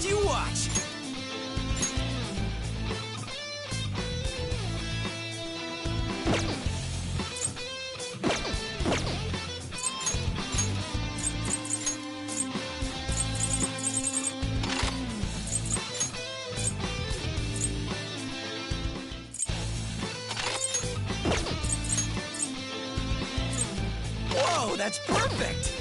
Just you watch. Whoa, that's perfect!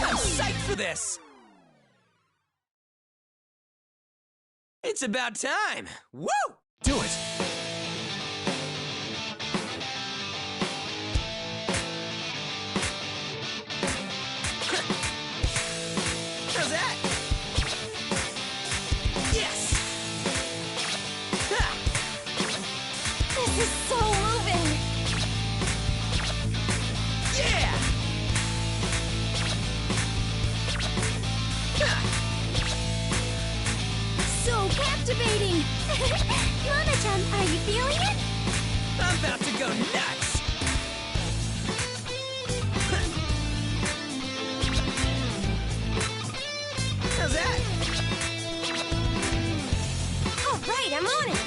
I'm psyched for this! It's about time! Woo! Do it! How's that? Yes! Ha! This is so moving! Yeah! Ha! So captivating! Nana-chan, are you feeling it? I'm about to go nuts! How's that? All right, I'm on it!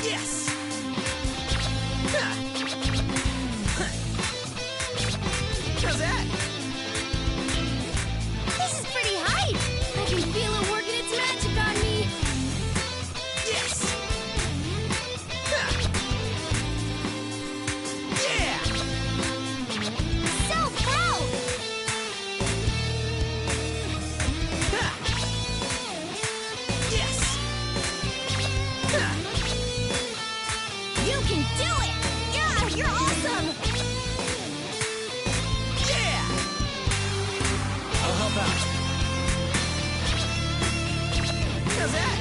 Yes! Ha! How's that? This is pretty hype! I can feel it working its magic on me! Yes! Ha! Yeah! So proud! Ha! Yes! Ha! You can do it! Yeah, you're awesome! Yeah! I'll help out. How's that?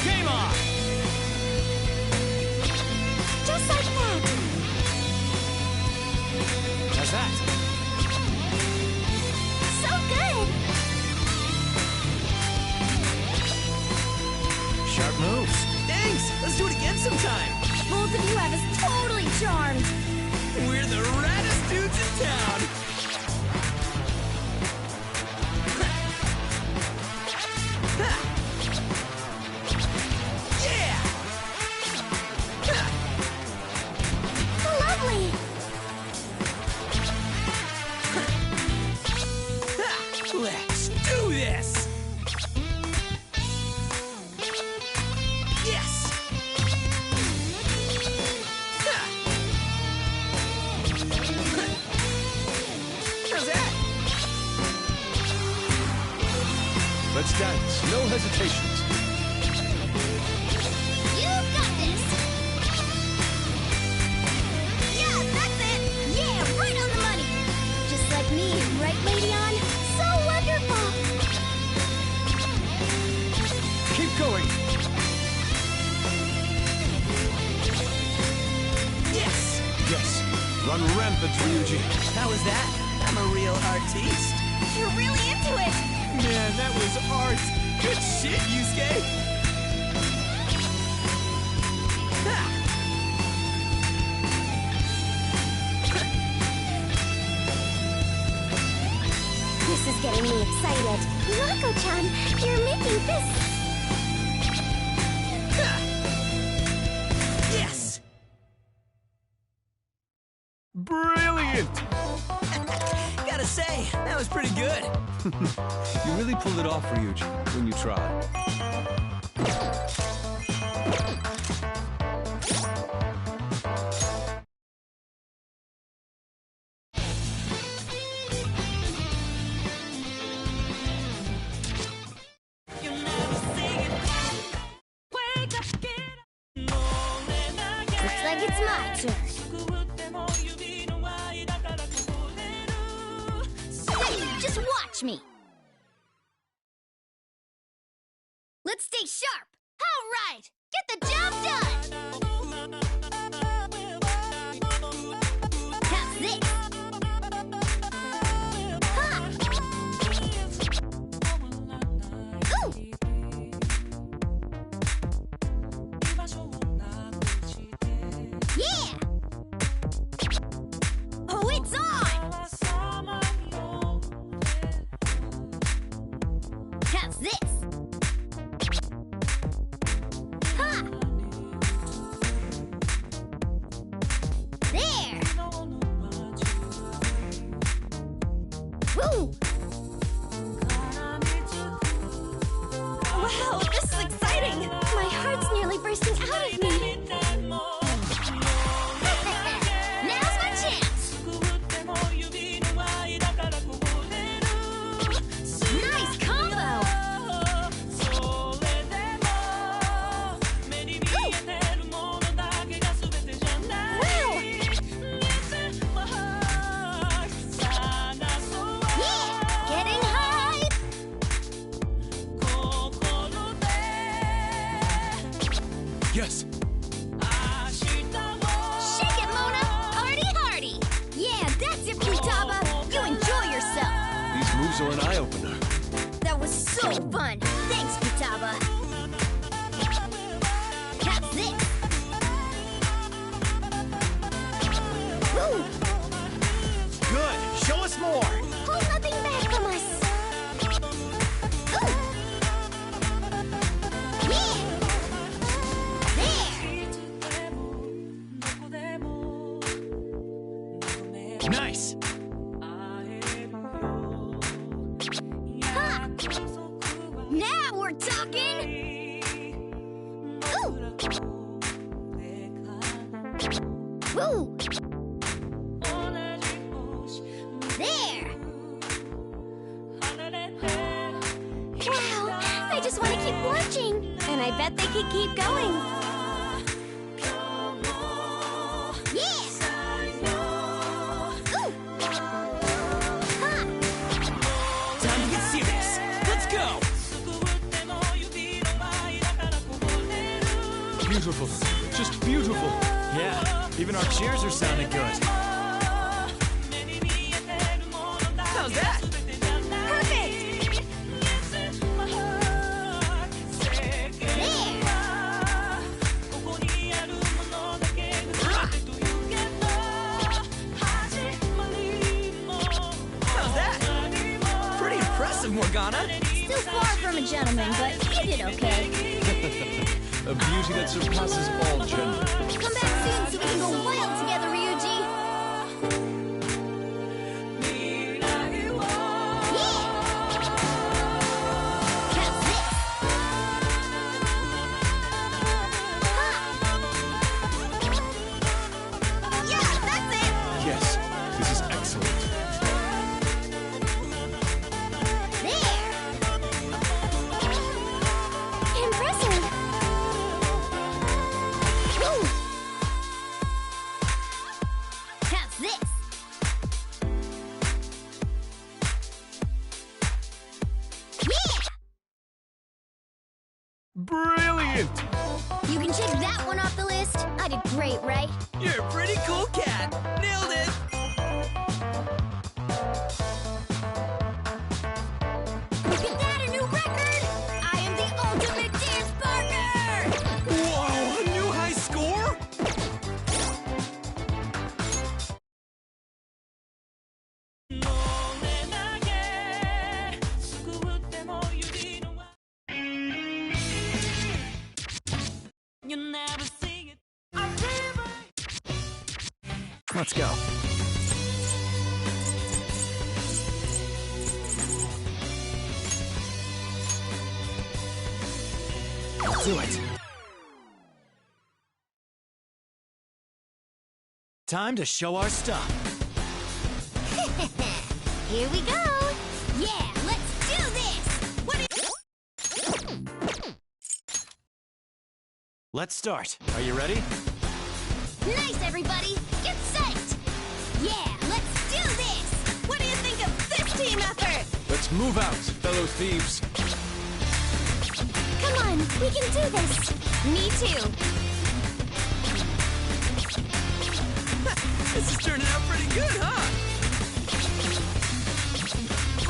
Game on! Just like that! How's that? So good! Sharp moves. Thanks! Let's do it again sometime! Both of you have us totally charmed! We're the raddest dudes in town! Ha! Yeah! Ha! Lovely! Ha! Let's do this! Yes! Ha! How's that? Let's dance, no hesitations. You got this! Yeah, that's it! Yeah, right on the money! Just like me, right, Lady On? So wonderful! Keep going. Yes! Yes, run rampant, Ryuji. How was that? I'm a real artiste. You're really into it! Man, that was art. Good shit, Yusuke. Ha! This is getting me excited. Nako-chan, you're making this... Ha! Yes! Brilliant! Gotta say, that was pretty good. You really pulled it off, Ryuji, when you try. Looks like it's my turn. Hey, just watch me. Let's stay sharp. All right, get the job done. How's this? Ha! Ooh! Woo! Wow, this is exciting! My heart's nearly bursting out of me. Now's my chance! Nice combo! Wow! Yeah! Getting hype! Yes. Shake it, Mona! Hardy hardy! Yeah, that's it, Futaba! You enjoy yourself! These moves are an eye-opener. That was so fun! Thanks, Futaba! Catch this! Woo! Good. Show us more. Hold nothing back from us! Ooh! Yeah! There! Nice. Ha! Now we're talking! Ooh! Woo! There! Wow! I just want to keep watching! And I bet they could keep going! Yeah! Ooh! Ha! Time to get serious. Let's go. Beautiful. Just beautiful. Yeah, even our cheers are sounding good. How's that? Perfect! There! How's that? Pretty impressive, Morgana. Still far from a gentleman, but you did okay. A beauty that surpasses all gender. Come back soon so we can go wild together, Ryuji. Yeah! Catch this! Ha! Yeah, that's it! Yes, this is excellent. There! Impressive! Woo! Catch this! Yeah! Brilliant! You can check that one off the list. I did great, right? You're a pretty cool cat. Nailed it. Look at that, a new record! I am the ultimate dance partner! Whoa, a new high score? Let's go. I'll do it. Time to show our stuff. Here we go! Yeah, let's do this! Let's start. Are you ready? Nice, everybody! Get set! Yeah, let's do this! What do you think of this team effort? Let's move out, fellow thieves. Come on, we can do this! Me too! This is turning out pretty good, huh?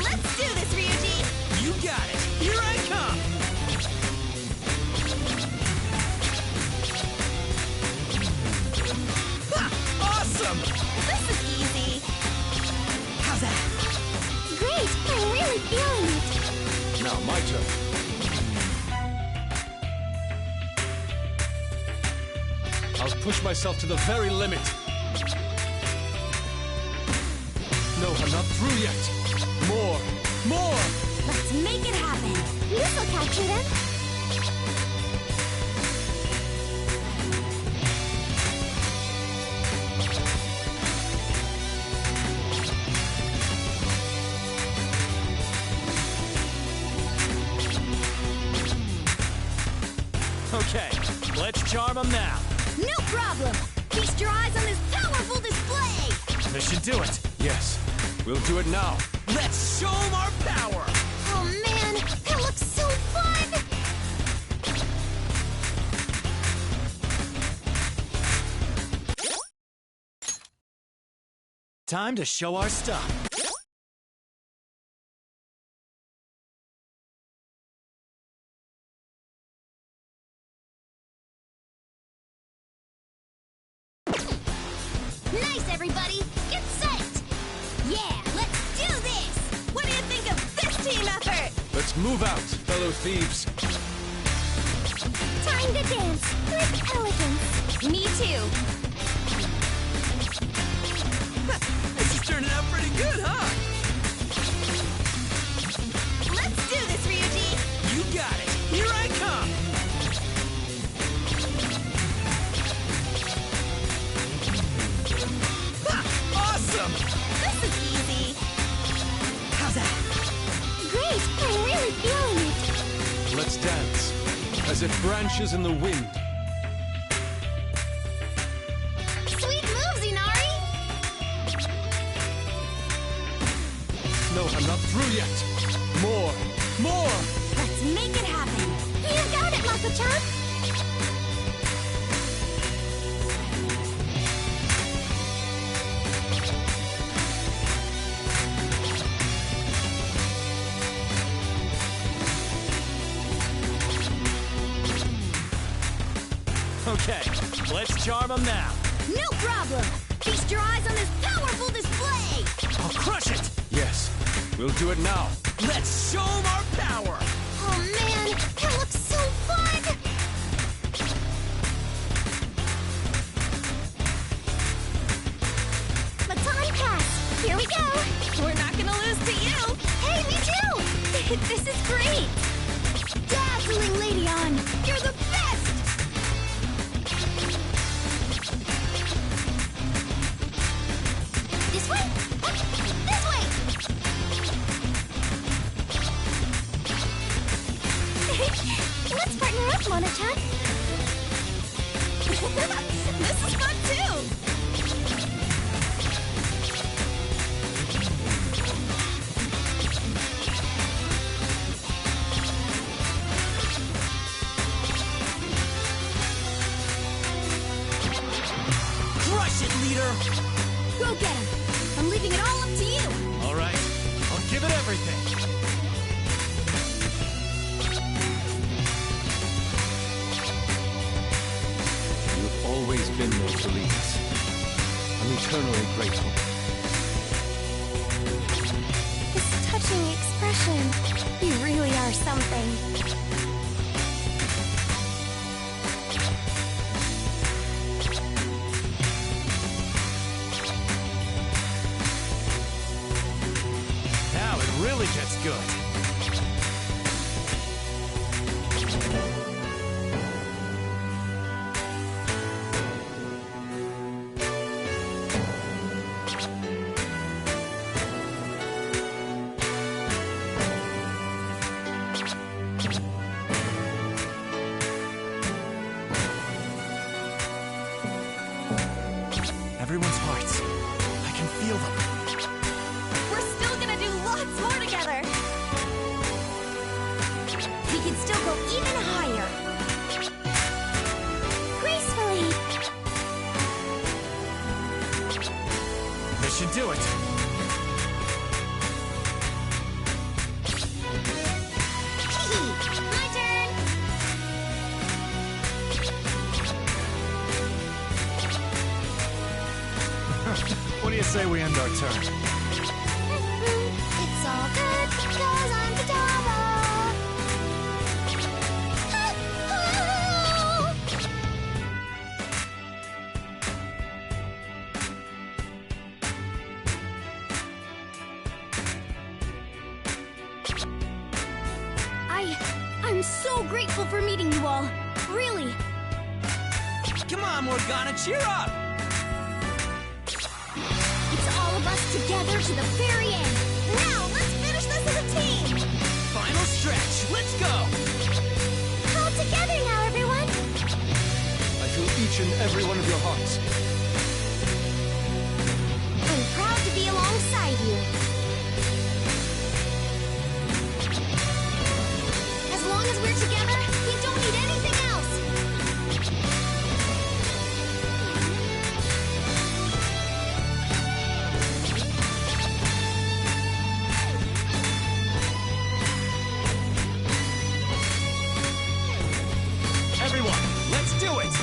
Let's do this, Ryuji! You got it. Here I come. Ha! Awesome! This is easy! How's that? Great! I'm really feeling it! Now, my turn. I'll push myself to the very limit. No, I'm not through yet. More! More! Let's make it happen. This'll capture them. Okay, let's charm them now. No problem. Feast your eyes on this powerful display. This should do it. Yes, we'll do it now. Let's show them our power. Oh man, that looks so fun. Time to show our stuff. Nice, everybody. Get psyched. Yeah, let's do this. What do you think of this team effort? Let's move out, fellow thieves. Time to dance with elegance. Me too. This is turning out pretty good, huh? Let's do this, Ryuji. You got it. Here I come. Ha! Awesome! This is easy. How's that? Great, I'm really feeling it. Let's dance as it branches in the wind. Sweet moves, Inari. No, I'm not through yet. More! More! Let's make it happen. You got it, Mako-chan. Okay, let's charm them now. No problem. Feast your eyes on this powerful display. I'll crush it. Yes, we'll do it now. Let's show them our power. Oh man, that looks so fun. Baton pass. Here we go. We're not gonna lose to you. Hey, me too. This is great. Dazzling Lady On, you're the best. This way? This way! Let's partner up, Mona-chan. This is fun, too! Crush it, leader. Go get him. I'm leaving it all up to you. All right, I'll give it everything. You've always been there to lead us. I'm eternally grateful. This touching expression. You really are something. Now it really gets good. Everyone's hearts. I can feel them. We're still gonna do lots more together. We can still go even higher. Gracefully. This should do it. My turn. What do you say we end our turn? It's all good, 'cause I'm the double. I'm so grateful for meeting you all. Really. Come on, Morgana, cheer up! It's all of us together to the very end. Now, let's finish this as a team. Final stretch, let's go! All together now, everyone. I feel each and every one of your hearts. I'm proud to be alongside you. As long as we're together, we don't need anything else. Everyone, let's do it!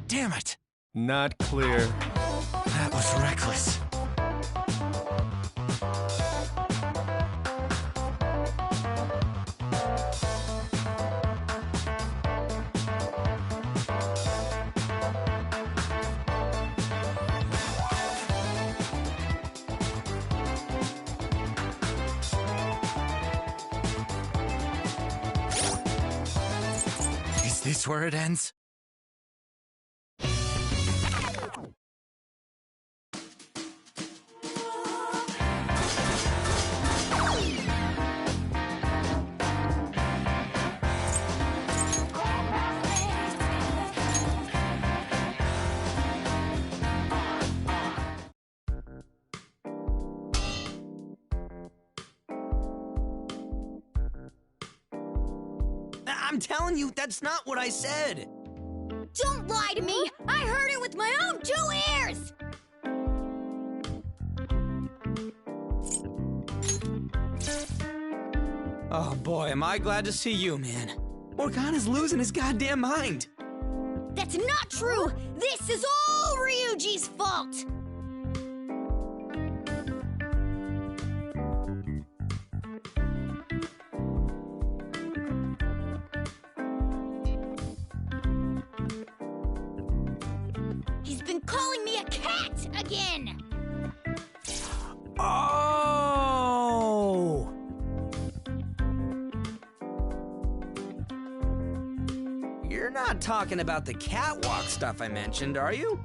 Damn it! Not clear. That was reckless. Is this where it ends? I'm telling you, that's not what I said. Don't lie to me! I heard it with my own 2 ears! Oh boy, am I glad to see you, man. Morgana's losing his goddamn mind. That's not true! This is all Ryuji's fault! He's been calling me a cat again! Oh! You're not talking about the catwalk stuff I mentioned, are you?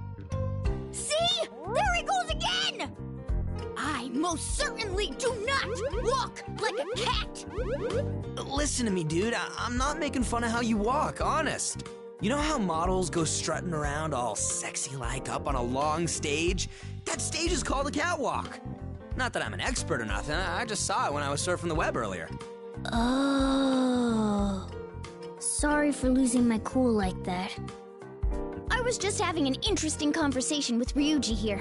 See? There he goes again! I most certainly do not walk like a cat! Listen to me, dude. I'm not making fun of how you walk, honest. You know how models go strutting around all sexy-like up on a long stage? That stage is called a catwalk. Not that I'm an expert or nothing. I just saw it when I was surfing the web earlier. Oh. Sorry for losing my cool like that. I was just having an interesting conversation with Ryuji here.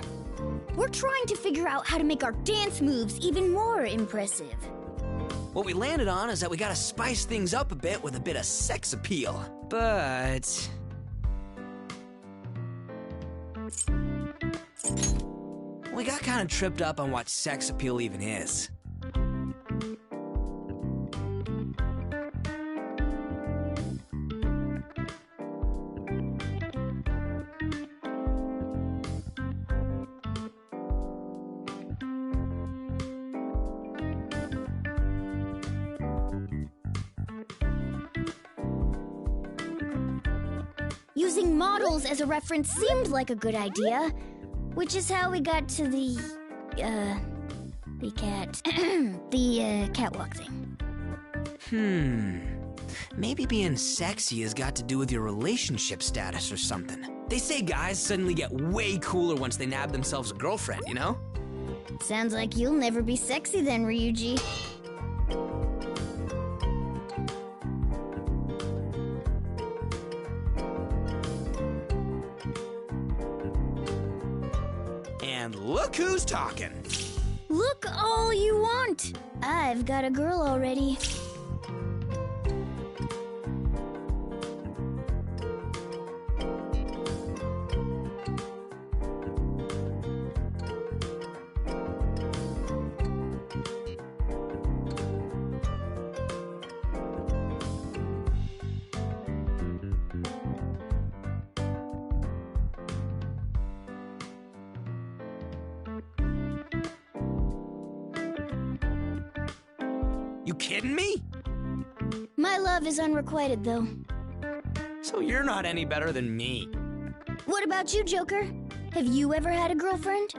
We're trying to figure out how to make our dance moves even more impressive. What we landed on is that we gotta spice things up a bit with a bit of sex appeal. But... we got kind of tripped up on what sex appeal even is. Using models as a reference seemed like a good idea, which is how we got to the catwalk thing. Maybe being sexy has got to do with your relationship status or something. They say guys suddenly get way cooler once they nab themselves a girlfriend, you know? Sounds like you'll never be sexy then, Ryuji. And look who's talking. Look all you want. I've got a girl already. You kidding me? My love is unrequited, though. So you're not any better than me. What about you, Joker? Have you ever had a girlfriend?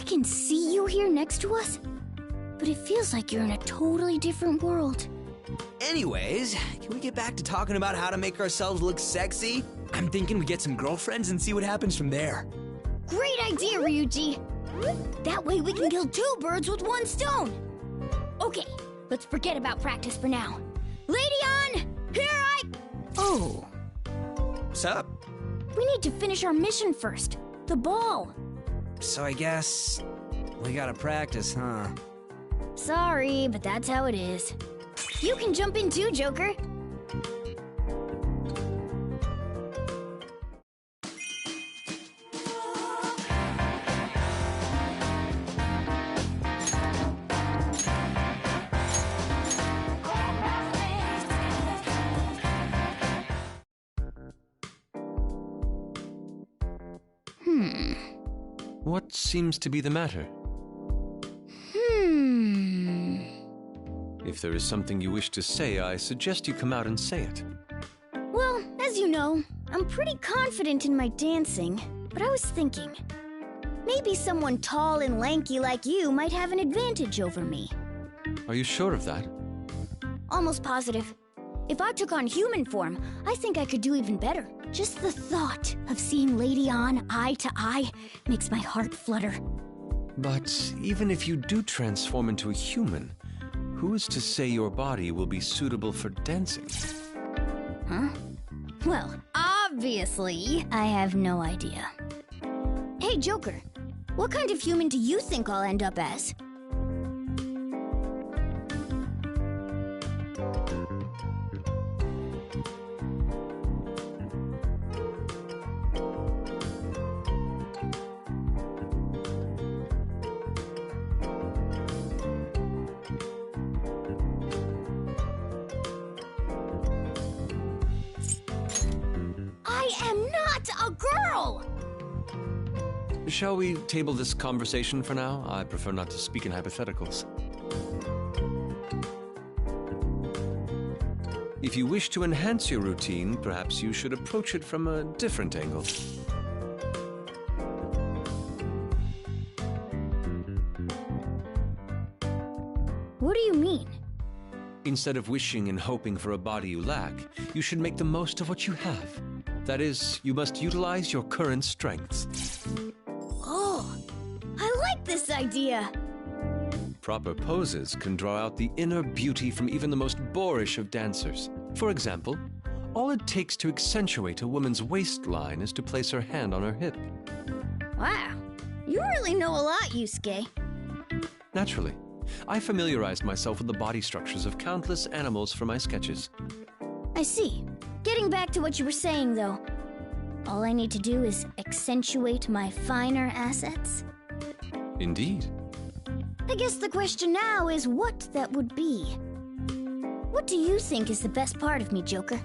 can see you here next to us, but it feels like you're in a totally different world. Anyways, can we get back to talking about how to make ourselves look sexy? I'm thinking we get some girlfriends and see what happens from there. Great idea, Ryuji! That way we can kill two birds with one stone! Okay, let's forget about practice for now. Lady on, here I... Oh. What's up? We need to finish our mission first. The ball. So I guess we gotta practice, huh? Sorry, but that's how it is. You can jump in too, Joker. What seems to be the matter? If there is something you wish to say, I suggest you come out and say it. Well, as you know, I'm pretty confident in my dancing, but I was thinking, maybe someone tall and lanky like you might have an advantage over me. Are you sure of that? Almost positive. If I took on human form, I think I could do even better. Just the thought of seeing Lady On eye to eye makes my heart flutter. But even if you do transform into a human, who is to say your body will be suitable for dancing? Huh? Well, obviously, I have no idea. Hey, Joker, what kind of human do you think I'll end up as? I am not a girl! Shall we table this conversation for now? I prefer not to speak in hypotheticals. If you wish to enhance your routine, perhaps you should approach it from a different angle. What do you mean? Instead of wishing and hoping for a body you lack, you should make the most of what you have. That is, you must utilize your current strengths. Oh, I like this idea! Proper poses can draw out the inner beauty from even the most boorish of dancers. For example, all it takes to accentuate a woman's waistline is to place her hand on her hip. Wow, you really know a lot, Yusuke. Naturally, I familiarized myself with the body structures of countless animals for my sketches. I see. Getting back to what you were saying, though, all I need to do is accentuate my finer assets? Indeed. I guess the question now is what that would be. What do you think is the best part of me, Joker?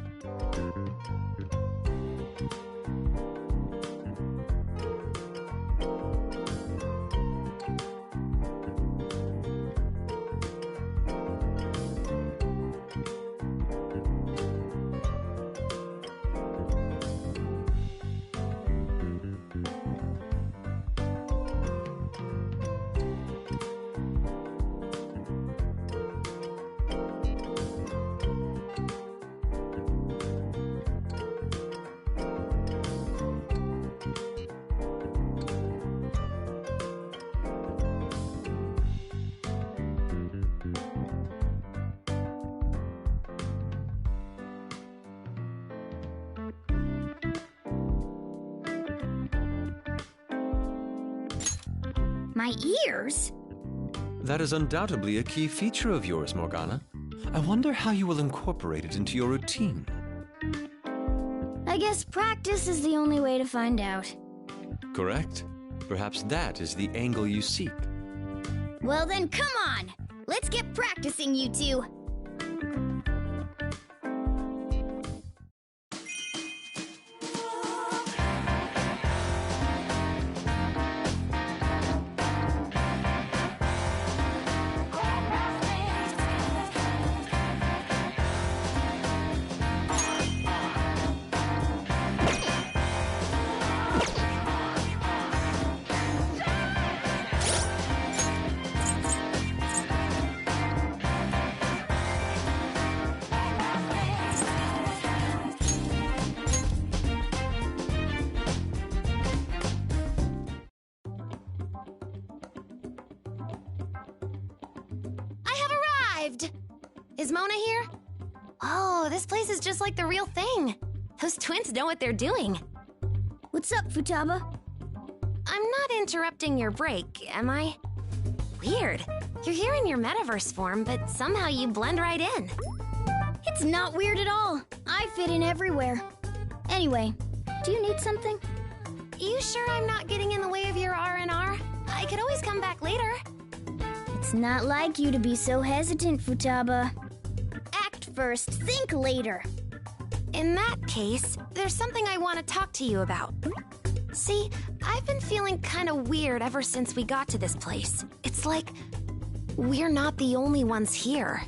My ears? That is undoubtedly a key feature of yours, Morgana. I wonder how you will incorporate it into your routine. I guess practice is the only way to find out. Correct. Perhaps that is the angle you seek. Well then, come on! Let's get practicing, you two! Is Mona here? Oh, this place is just like the real thing. Those twins know what they're doing. What's up, Futaba? I'm not interrupting your break, am I? Weird. You're here in your metaverse form, but somehow you blend right in. It's not weird at all. I fit in everywhere. Anyway, do you need something? You sure I'm not getting in the way of your R&R? I could always come back later. It's not like you to be so hesitant, Futaba. Act first, think later. In that case, there's something I want to talk to you about. See, I've been feeling kind of weird ever since we got to this place. It's like we're not the only ones here.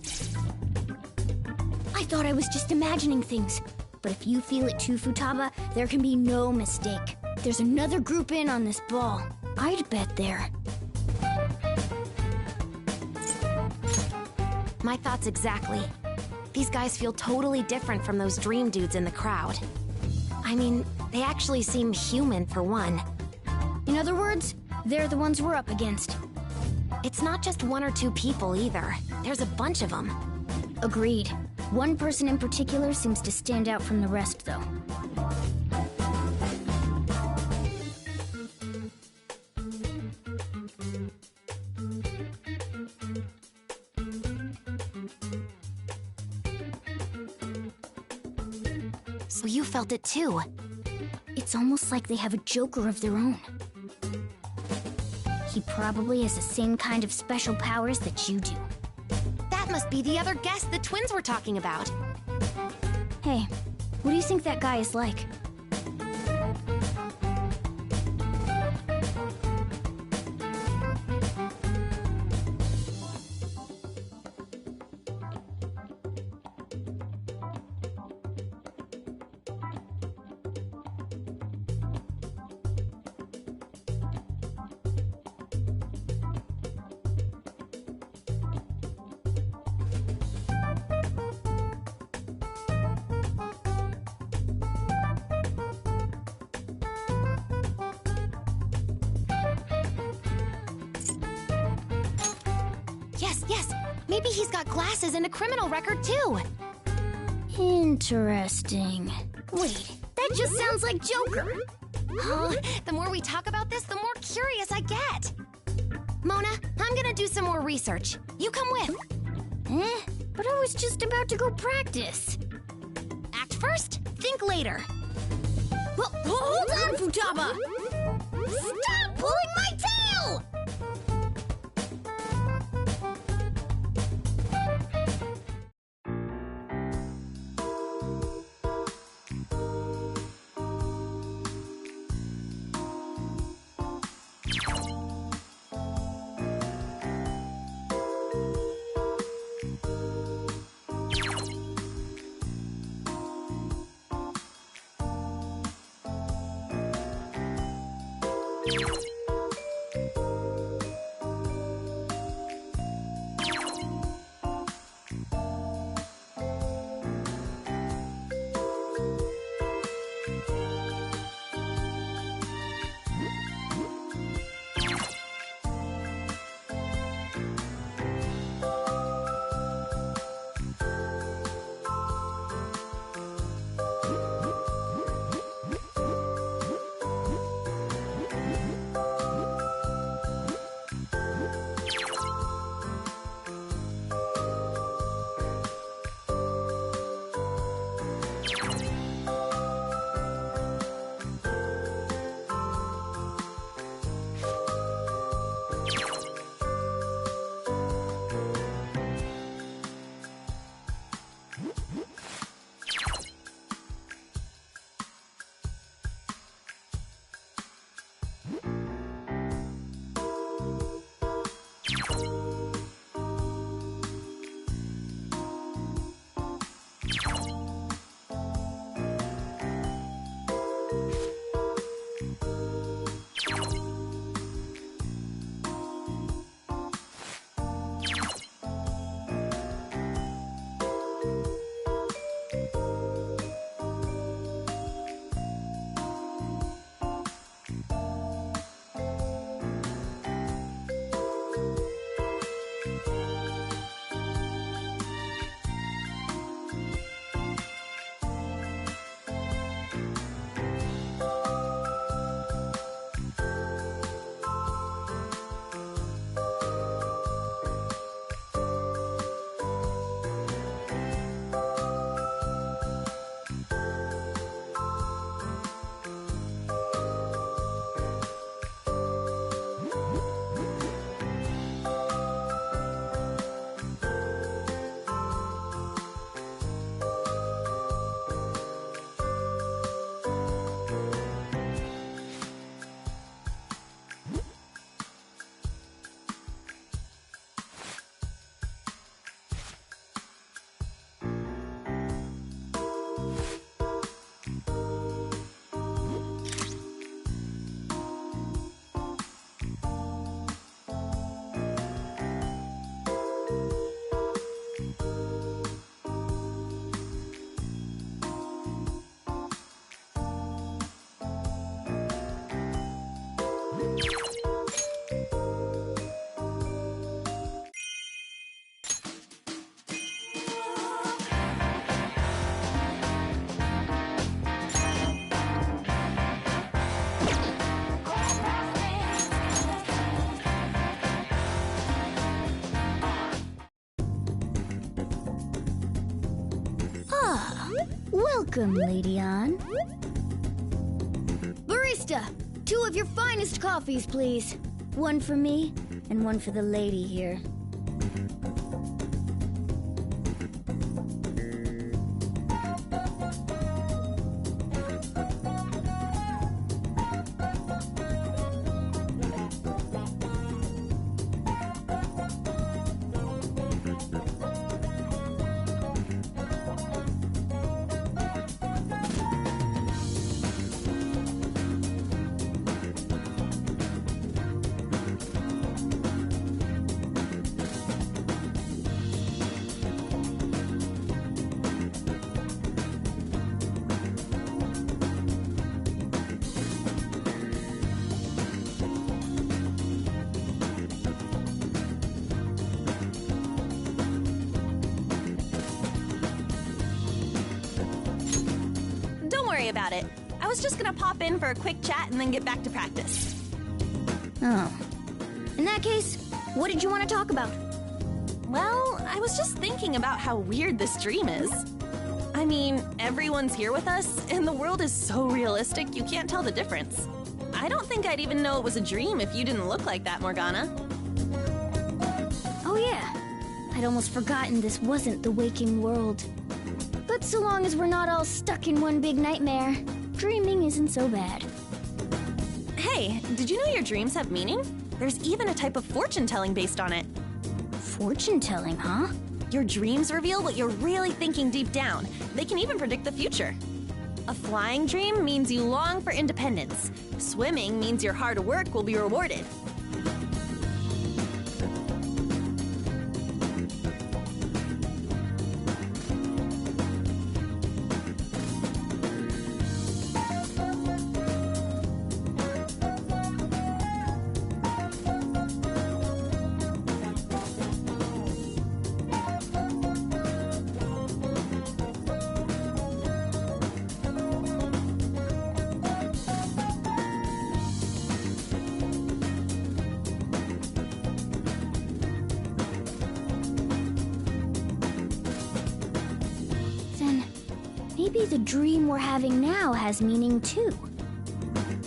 I thought I was just imagining things. But if you feel it too, Futaba, there can be no mistake. There's another group in on this ball. I'd bet there. My thoughts exactly. These guys feel totally different from those dream dudes in the crowd. I mean, they actually seem human for one. In other words, they're the ones we're up against. It's not just one or two people either. There's a bunch of them. Agreed. One person in particular seems to stand out from the rest, though. So you felt it too. It's almost like they have a Joker of their own. He probably has the same kind of special powers that you do. That must be the other guest the twins were talking about. Hey, what do you think that guy is like? Yes. Maybe he's got glasses and a criminal record too. Interesting. Wait, that just sounds like Joker. Oh, the more we talk about this, the more curious I get. Mona, I'm gonna do some more research. You come with. But I was just about to go practice. Act first, think later. Well, hold on, Futaba! Stop pulling my tail! Welcome, Lady Anne. Barista, 2 of your finest coffees, please. 1 for me, and 1 for the lady here. About it. I was just gonna pop in for a quick chat and then get back to practice. Oh. In that case, what did you want to talk about? Well, I was just thinking about how weird this dream is. I mean, everyone's here with us, and the world is so realistic you can't tell the difference. I don't think I'd even know it was a dream if you didn't look like that, Morgana. Oh yeah, I'd almost forgotten this wasn't the waking world. But so long as we're not all stuck in one big nightmare, dreaming isn't so bad. Hey, did you know your dreams have meaning? There's even a type of fortune-telling based on it. Fortune-telling, huh? Your dreams reveal what you're really thinking deep down. They can even predict the future. A flying dream means you long for independence. Swimming means your hard work will be rewarded. Maybe the dream we're having now has meaning too.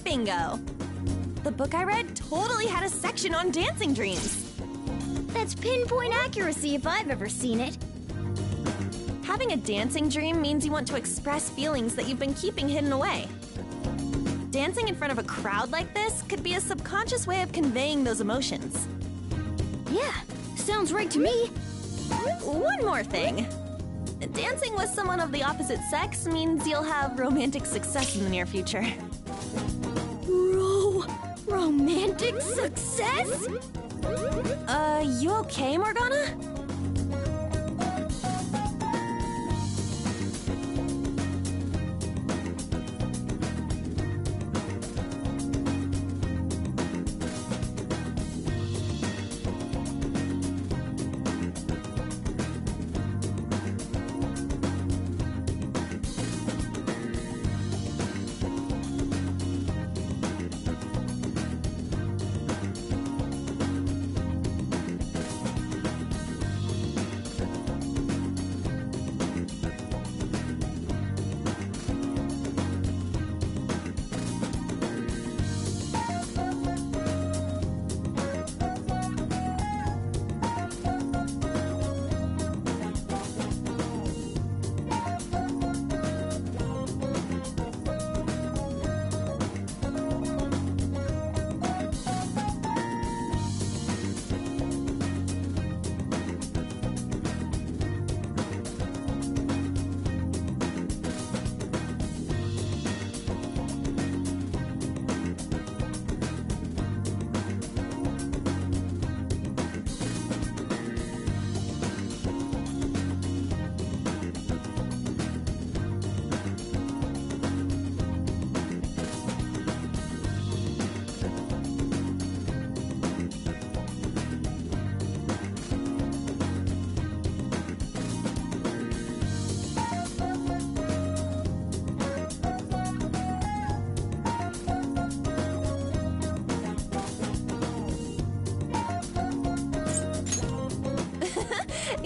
Bingo! The book I read totally had a section on dancing dreams. That's pinpoint accuracy if I've ever seen it. Having a dancing dream means you want to express feelings that you've been keeping hidden away. Dancing in front of a crowd like this could be a subconscious way of conveying those emotions. Yeah, sounds right to me. One more thing. Dancing with someone of the opposite sex means you'll have romantic success in the near future. Romantic success? You okay, Morgana?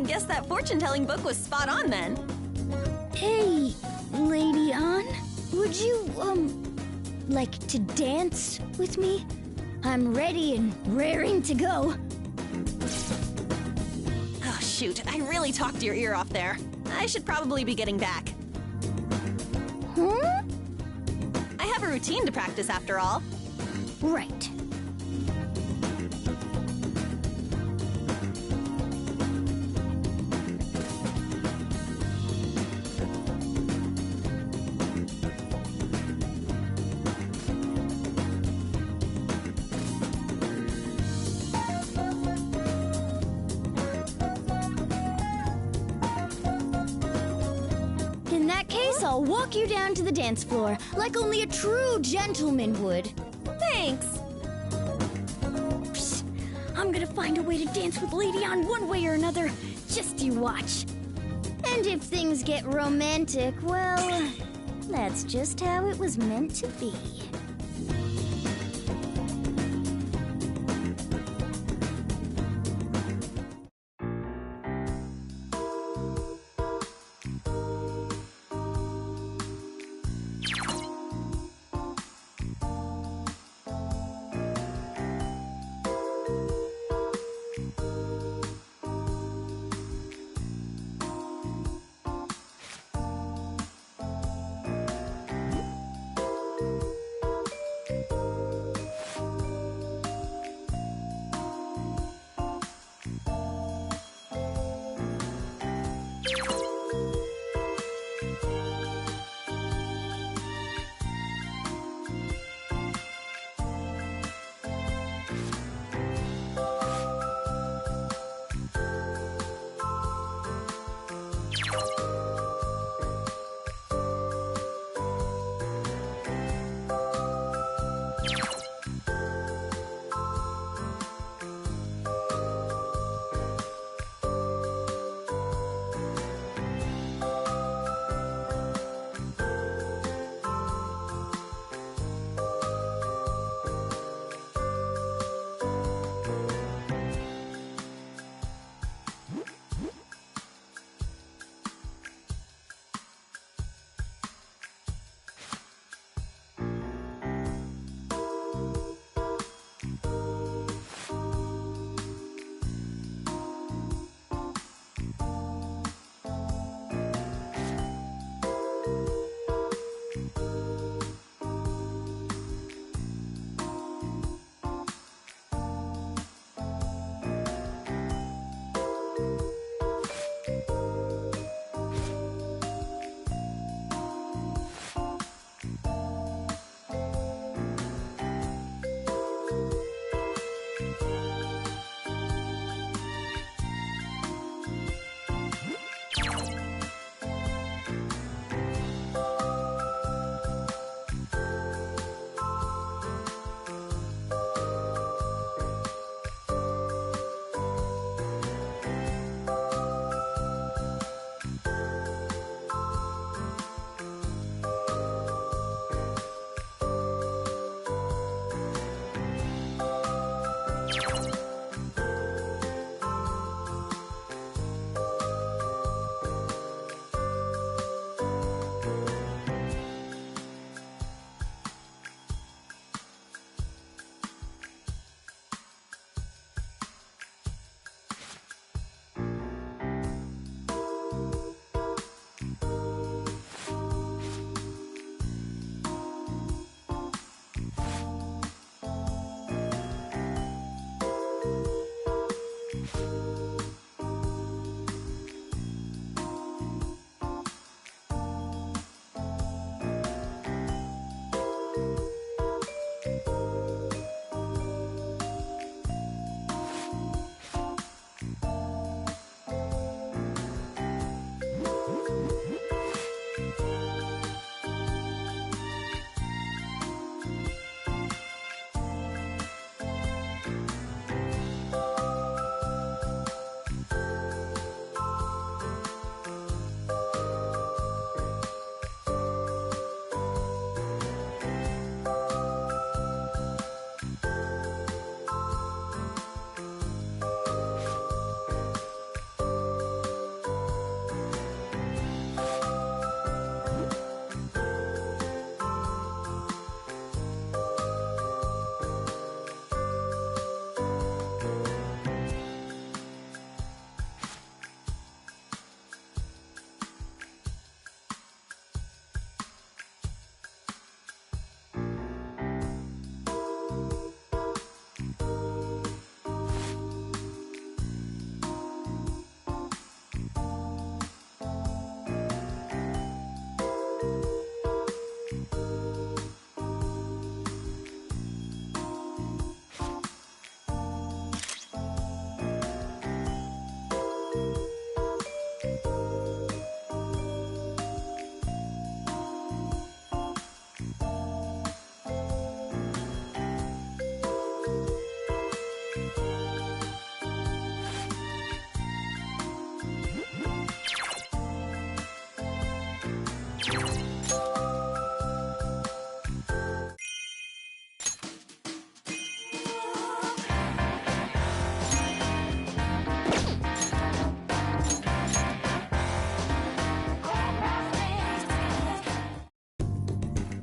Guess that fortune-telling book was spot on then. Hey, Lady Ann, would you, like to dance with me? I'm ready and raring to go. Oh, shoot. I really talked your ear off there. I should probably be getting back. Huh? I have a routine to practice after all. Right. In that case, I'll walk you down to the dance floor, like only a true gentleman would. Thanks. Psst. I'm gonna find a way to dance with Lady Ann one way or another. Just you watch. And if things get romantic, well, that's just how it was meant to be.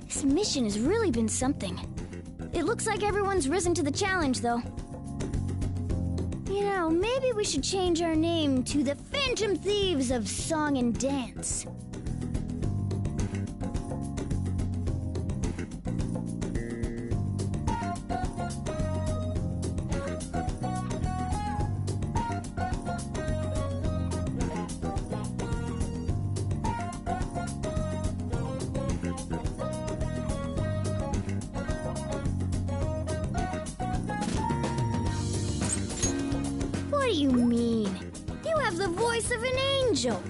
This mission has really been something. It looks like everyone's risen to the challenge, though. You know, maybe we should change our name to the Phantom Thieves of Song and Dance. What do you mean? You have the voice of an angel.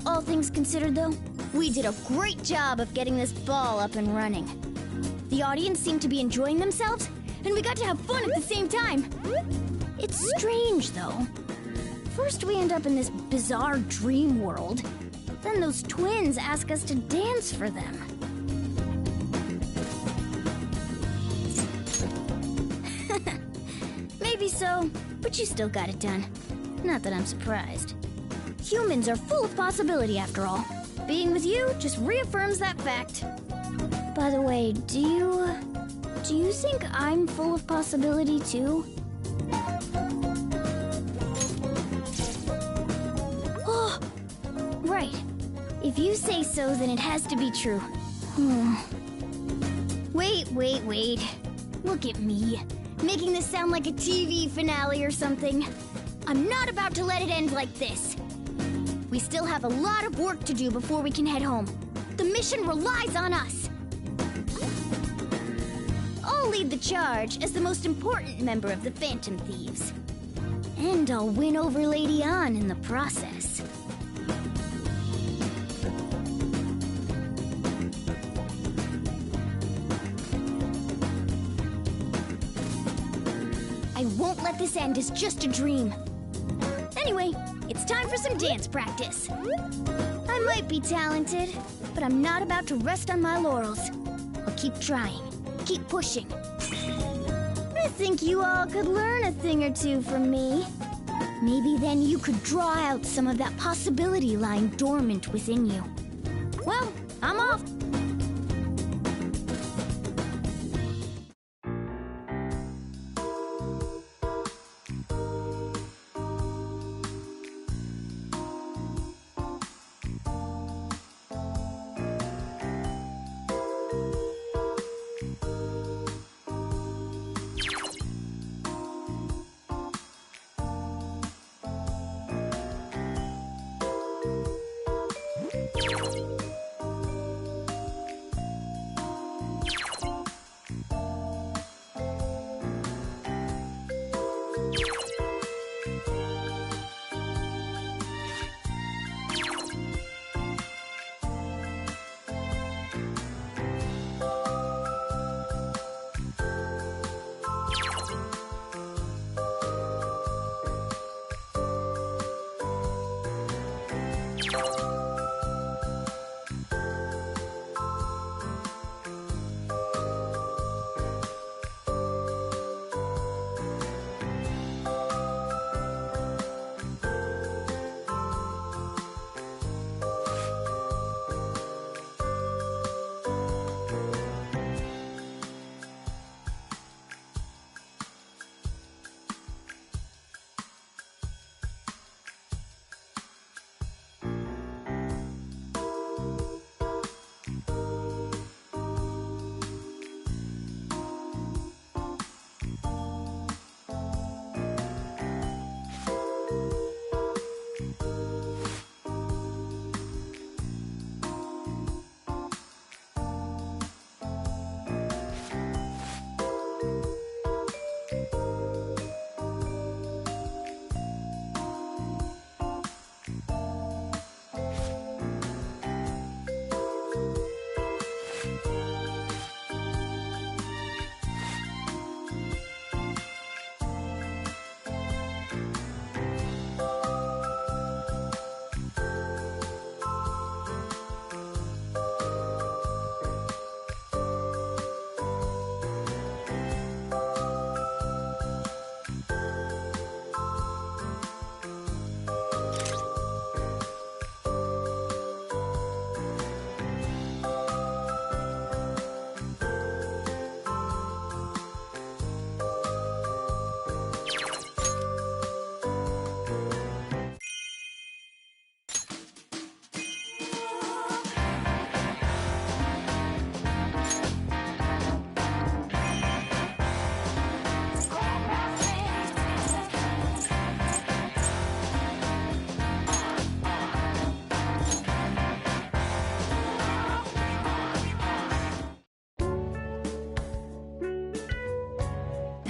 All things considered, though, we did a great job of getting this ball up and running. The audience seemed to be enjoying themselves, and we got to have fun at the same time. It's strange, though. First we end up in this bizarre dream world. Then those twins ask us to dance for them. Maybe so, but you still got it done. Not that I'm surprised. Humans are full of possibility, after all. Being with you just reaffirms that fact. By the way, do you think I'm full of possibility, too? Oh, right. If you say so, then it has to be true. Wait. Look at me. Making this sound like a TV finale or something. I'm not about to let it end like this. We still have a lot of work to do before we can head home. The mission relies on us. I'll lead the charge as the most important member of the Phantom Thieves. And I'll win over Lady Ann in the process. I won't let this end as just a dream. Anyway, it's time for some dance practice. I might be talented, but I'm not about to rest on my laurels. I'll keep trying, keep pushing. I think you all could learn a thing or two from me. Maybe then you could draw out some of that possibility lying dormant within you. Well, I'm off.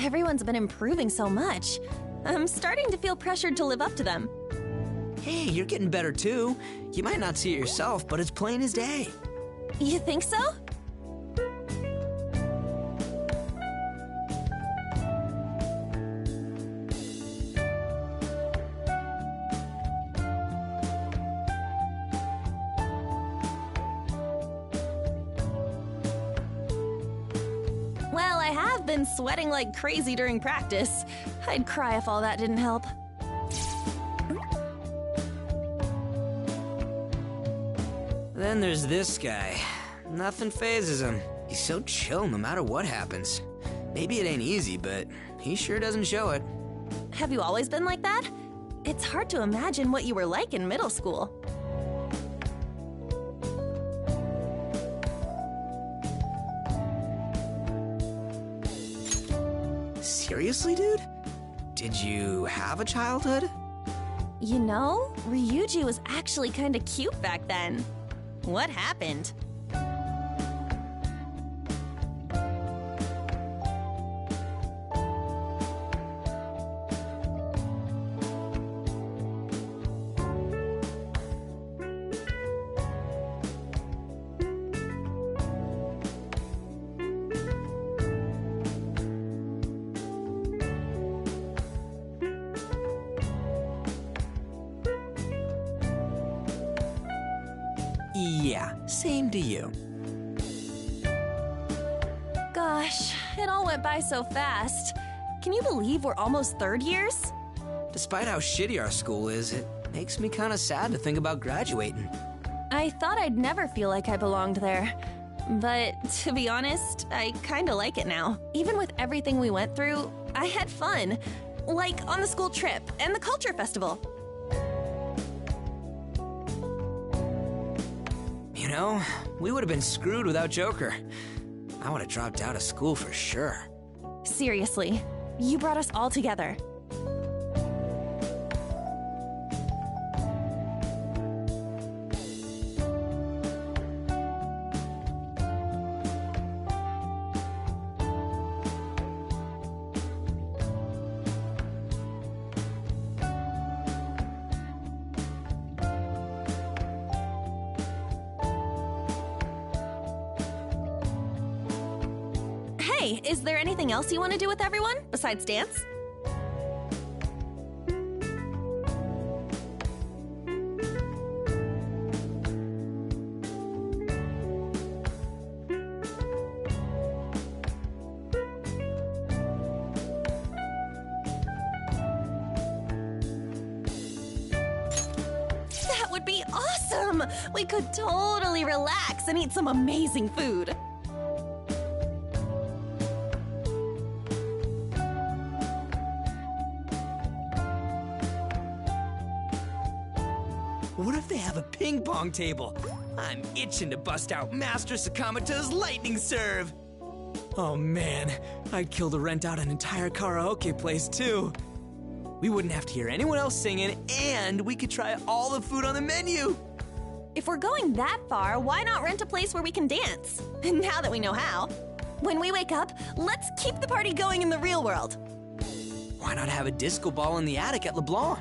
Everyone's been improving so much. I'm starting to feel pressured to live up to them. Hey, you're getting better too. You might not see it yourself, but it's plain as day. You think so? Well, I have been sweating like crazy during practice. I'd cry if all that didn't help. Then there's this guy. Nothing phases him. He's so chill no matter what happens. Maybe it ain't easy, but he sure doesn't show it. Have you always been like that? It's hard to imagine what you were like in middle school. Seriously, dude? Did you have a childhood? You know, Ryuji was actually kinda cute back then. What happened? Yeah, same to you. Gosh, it all went by so fast. Can you believe we're almost third years? Despite how shitty our school is, it makes me kinda sad to think about graduating. I thought I'd never feel like I belonged there. But to be honest, I kinda like it now. Even with everything we went through, I had fun. Like on the school trip and the culture festival. You know, we would have been screwed without Joker. I would have dropped out of school for sure. Seriously, you brought us all together. Hey, is there anything else you want to do with everyone besides dance? That would be awesome! We could totally relax and eat some amazing food. What if they have a ping pong table? I'm itching to bust out Master Sakamoto's lightning serve. Oh man, I'd kill to rent out an entire karaoke place too. We wouldn't have to hear anyone else singing, and we could try all the food on the menu. If we're going that far, why not rent a place where we can dance? Now that we know how. When we wake up, let's keep the party going in the real world. Why not have a disco ball in the attic at LeBlanc?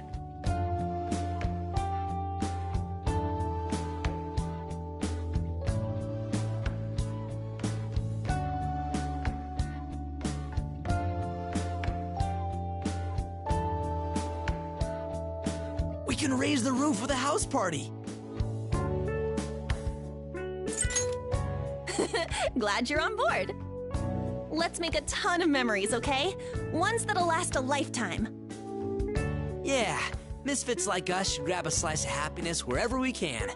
We can raise the roof with a house party. Glad you're on board. Let's make a ton of memories, okay? Ones that'll last a lifetime. Yeah, misfits like us should grab a slice of happiness wherever we can.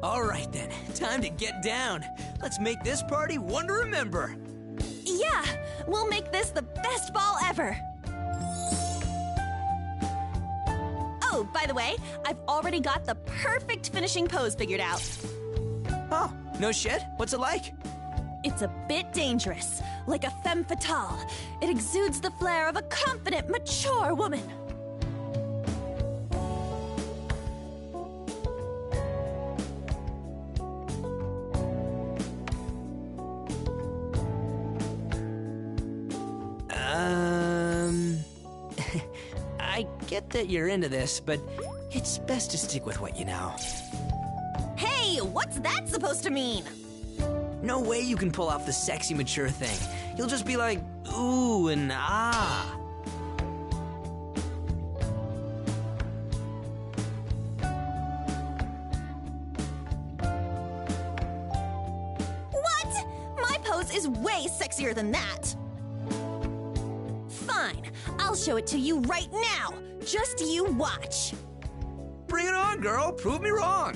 All right then, time to get down. Let's make this party one to remember. Yeah, we'll make this the best ball ever. Oh, by the way, I've already got the perfect finishing pose figured out. Oh, no shit? What's it like? It's a bit dangerous, like a femme fatale. It exudes the flair of a confident, mature woman. get that you're into this, but it's best to stick with what you know. Hey, what's that supposed to mean? No way you can pull off the sexy mature thing. You'll just be like, ooh and ah. What? My pose is way sexier than that. Fine, I'll show it to you right now. Just you watch. Bring it on, girl. Prove me wrong.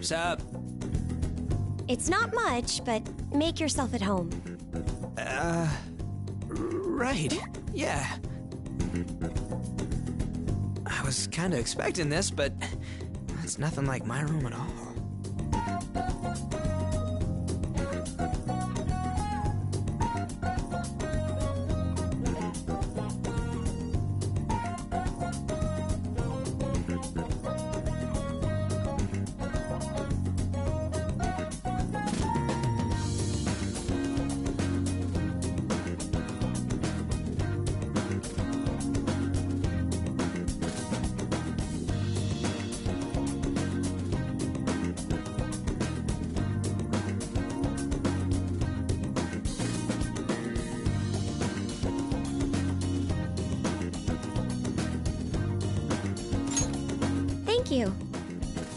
Sup? It's not much, but make yourself at home. Right. Yeah. I was kinda expecting this, but it's nothing like my room at all. Thank you.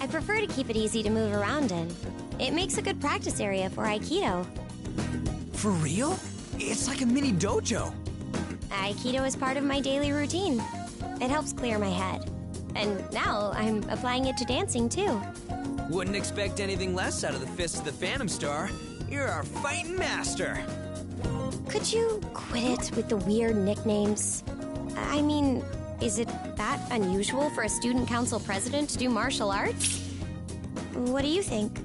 I prefer to keep it easy to move around in. It makes a good practice area for Aikido. For real? It's like a mini dojo. Aikido is part of my daily routine. It helps clear my head. And now I'm applying it to dancing too. Wouldn't expect anything less out of the Fist of the Phantom Star. You're our fighting master. Could you quit it with the weird nicknames? I mean, is it that unusual for a student council president to do martial arts? What do you think?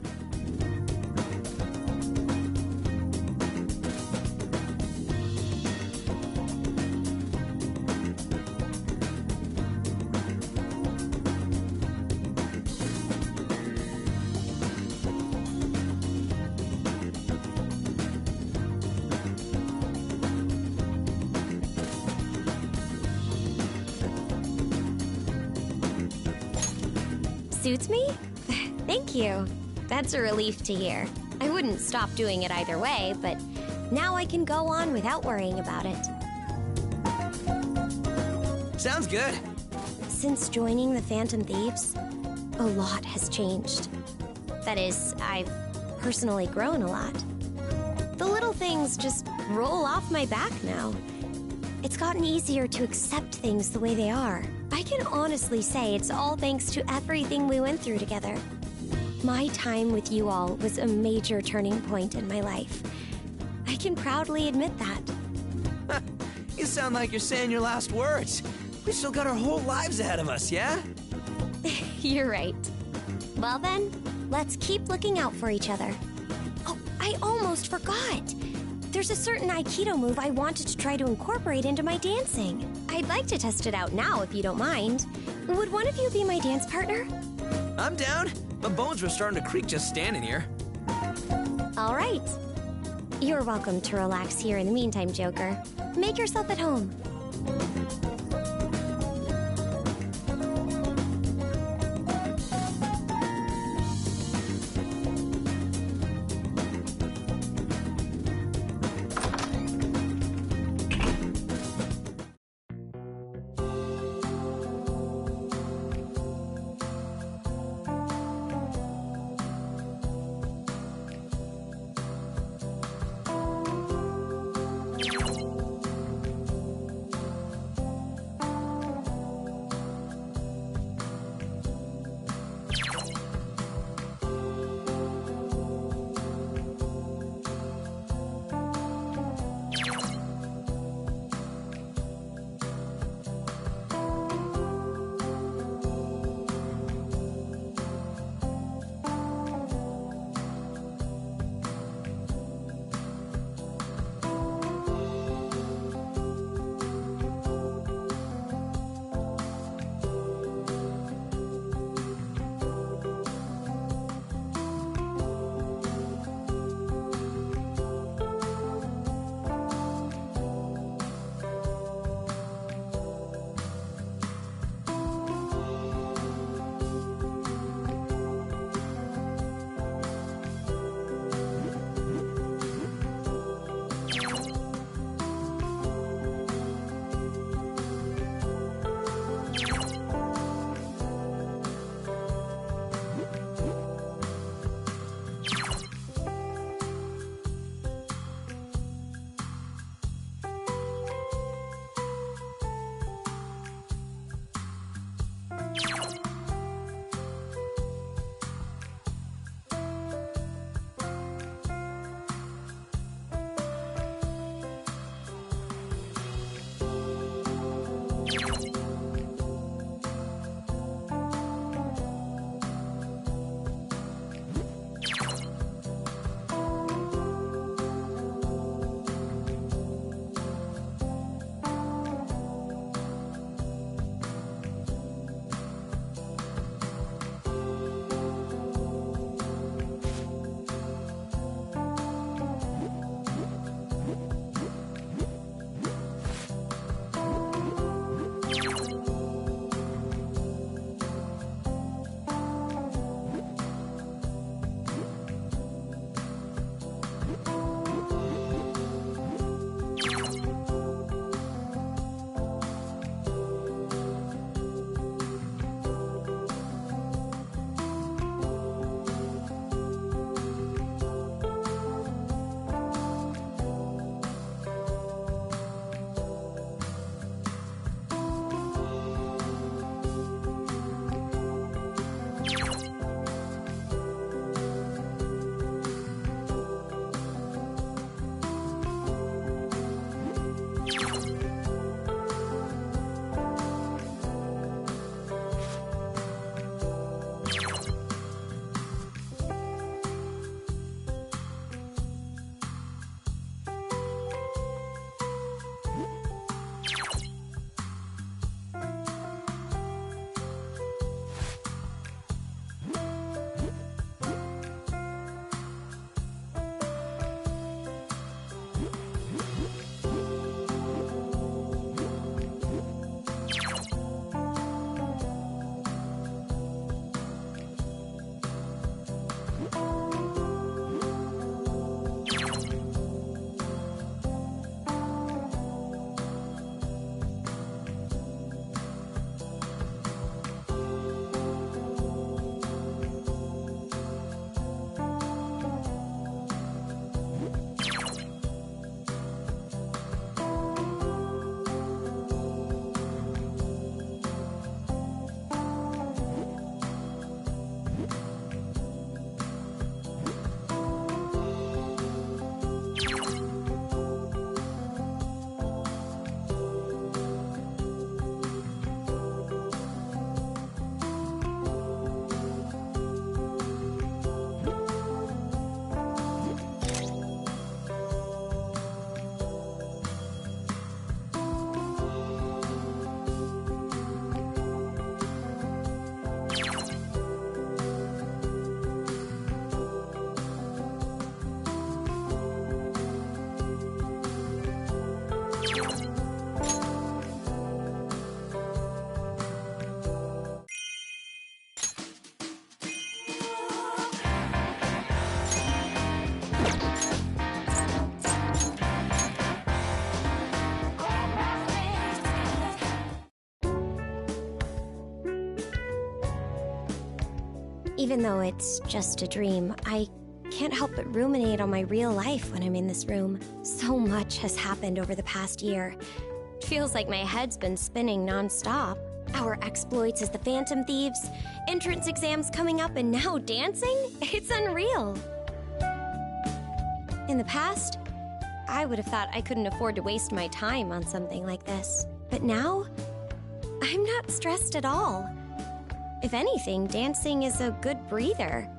Suits me? Thank you. That's a relief to hear. I wouldn't stop doing it either way, but now I can go on without worrying about it. Sounds good. Since joining the Phantom Thieves, a lot has changed. That is, I've personally grown a lot. The little things just roll off my back now. It's gotten easier to accept things the way they are. I can honestly say it's all thanks to everything we went through together. My time with you all was a major turning point in my life. I can proudly admit that. You sound like you're saying your last words. We still got our whole lives ahead of us, yeah? You're right. Well then, let's keep looking out for each other. Oh, I almost forgot. There's a certain Aikido move I wanted to try to incorporate into my dancing. I'd like to test it out now if you don't mind. Would one of you be my dance partner? I'm down. My bones were starting to creak just standing here. All right. You're welcome to relax here in the meantime, Joker. Make yourself at home. Even though it's just a dream, I can't help but ruminate on my real life when I'm in this room. So much has happened over the past year. It feels like my head's been spinning nonstop. Our exploits as the Phantom Thieves, entrance exams coming up, and now dancing? It's unreal. In the past, I would have thought I couldn't afford to waste my time on something like this. But now, I'm not stressed at all. If anything, dancing is a good breather.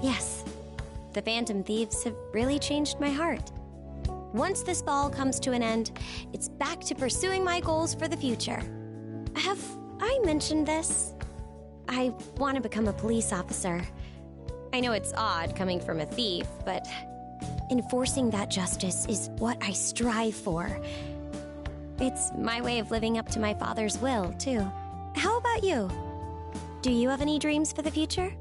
Yes, the Phantom Thieves have really changed my heart. Once this ball comes to an end, it's back to pursuing my goals for the future. Have I mentioned this? I want to become a police officer. I know it's odd coming from a thief, but enforcing that justice is what I strive for. It's my way of living up to my father's will, too. How about you? Do you have any dreams for the future?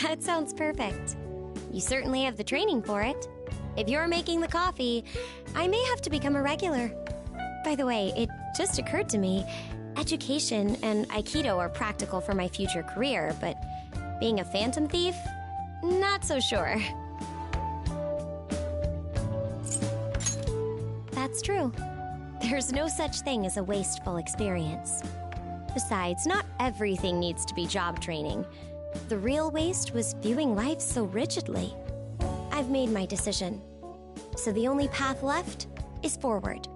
That sounds perfect. You certainly have the training for it. If you're making the coffee, I may have to become a regular. By the way, it just occurred to me, education and Aikido are practical for my future career, but being a Phantom Thief? Not so sure. That's true. There's no such thing as a wasteful experience. Besides, not everything needs to be job training. The real waste was viewing life so rigidly. I've made my decision. So the only path left is forward.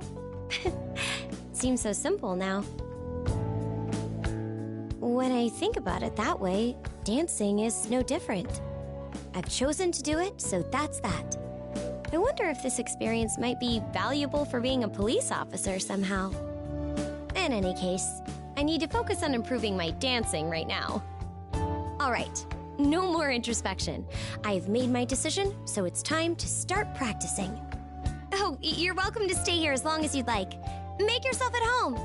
Seems so simple now. When I think about it that way, dancing is no different. I've chosen to do it, so that's that. I wonder if this experience might be valuable for being a police officer somehow. In any case, I need to focus on improving my dancing right now. All right, no more introspection. I've made my decision, so it's time to start practicing. Oh, you're welcome to stay here as long as you'd like. Make yourself at home.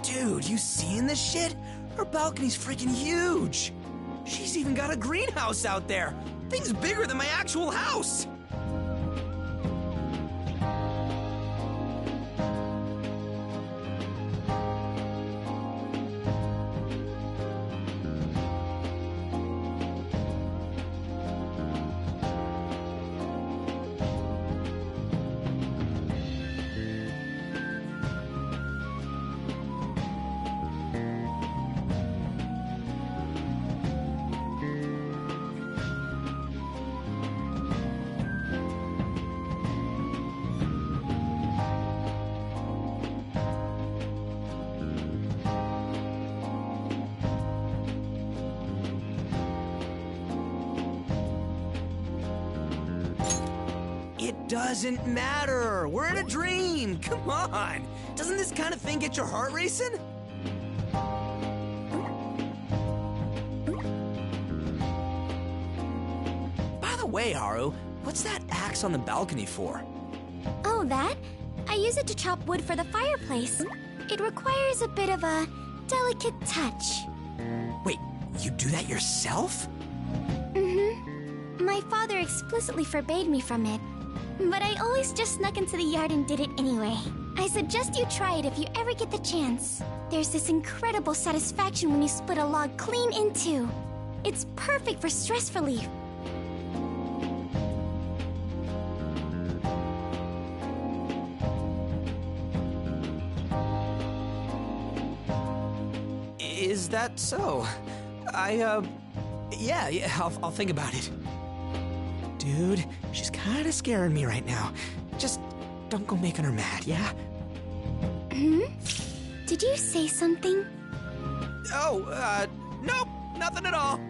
Dude, you seeing this shit? Her balcony's freaking huge. She's even got a greenhouse out there. thing's bigger than my actual house! It doesn't matter. We're in a dream. Come on. Doesn't this kind of thing get your heart racing? By the way, Haru, what's that axe on the balcony for? Oh, that? I use it to chop wood for the fireplace. It requires a bit of a delicate touch. Wait, you do that yourself? Mm-hmm. My father explicitly forbade me from it, but I always just snuck into the yard and did it anyway. I suggest you try it if you ever get the chance. There's this incredible satisfaction when you split a log clean in two. It's perfect for stress relief. Is that so? Yeah, I'll think about it. Dude, she's kind of scaring me right now. Just don't go making her mad, yeah? Did you say something? Oh, nope, nothing at all.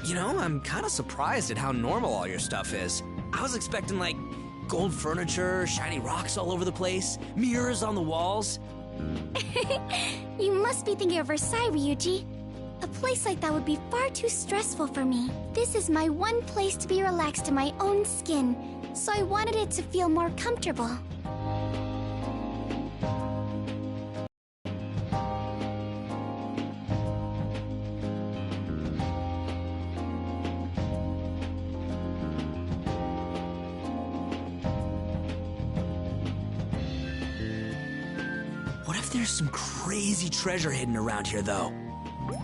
You know, I'm kind of surprised at how normal all your stuff is. I was expecting, like, gold furniture, shiny rocks all over the place, mirrors on the walls. You must be thinking of Versailles, Ryuji. A place like that would be far too stressful for me. This is my one place to be relaxed in my own skin, so I wanted it to feel more comfortable. What if there's some crazy treasure hidden around here, though?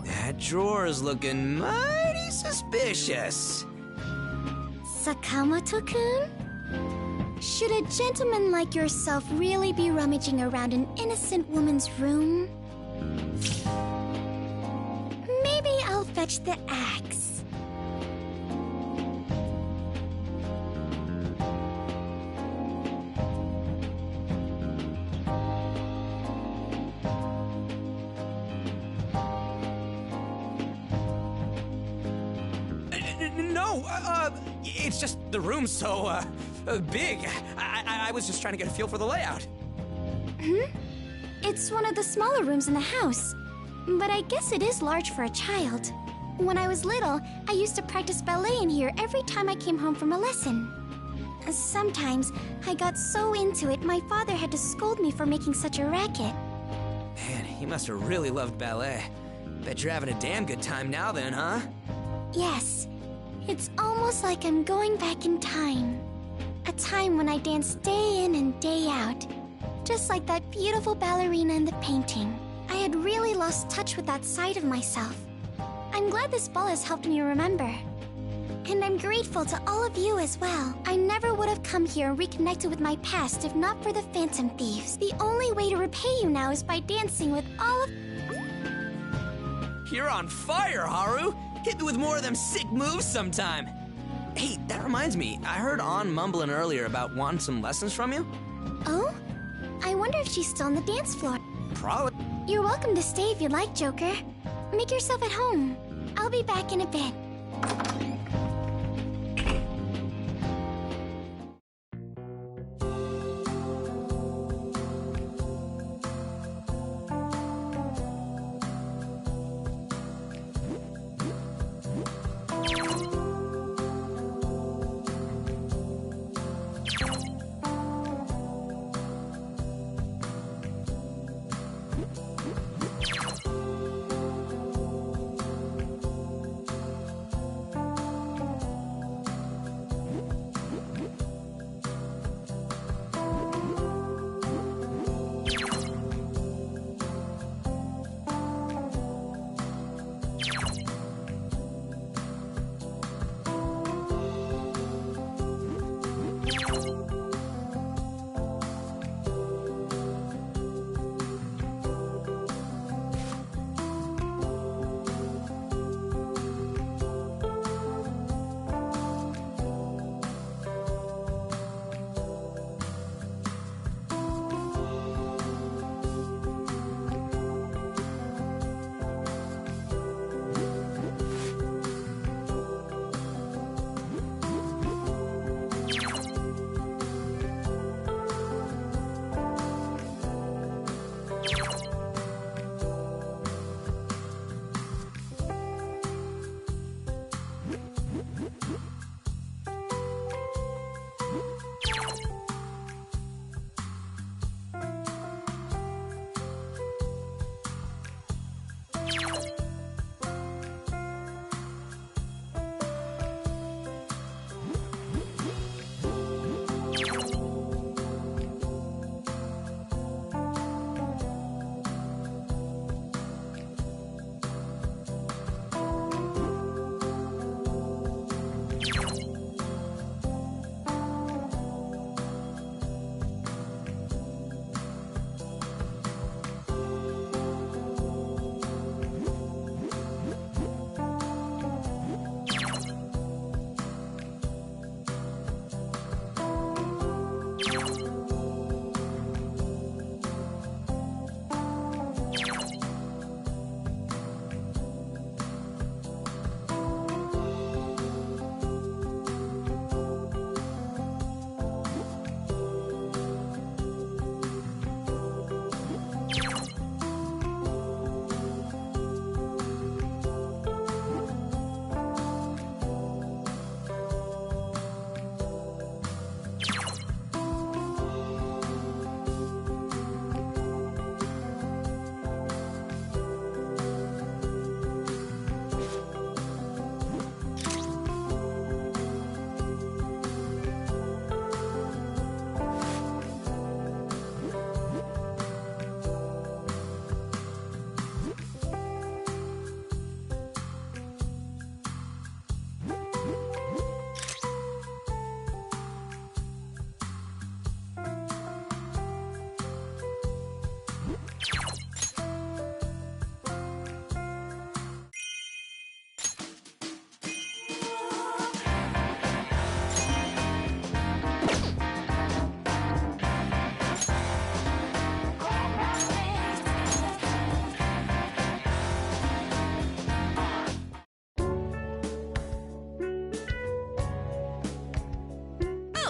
That drawer is looking mighty suspicious. Sakamoto-kun? Should a gentleman like yourself really be rummaging around an innocent woman's room? Maybe I'll fetch the axe. No, it's just the room's so, big. I was just trying to get a feel for the layout. It's one of the smaller rooms in the house, but I guess it is large for a child. When I was little, I used to practice ballet in here every time I came home from a lesson. Sometimes, I got so into it, my father had to scold me for making such a racket. Man, you must have really loved ballet. Bet you're having a damn good time now then, huh? Yes, it's almost like I'm going back in time. A time when I danced day in and day out. Just like that beautiful ballerina in the painting. I had really lost touch with that side of myself. I'm glad this ball has helped me remember. And I'm grateful to all of you as well. I never would have come here and reconnected with my past if not for the Phantom Thieves. The only way to repay you now is by dancing with all of... You're on fire, Haru! Hit me with more of them sick moves sometime. Hey, that reminds me, I heard Ann mumbling earlier about wanting some lessons from you. Oh? I wonder if she's still on the dance floor. Probably. You're welcome to stay if you'd like, Joker. Make yourself at home. I'll be back in a bit.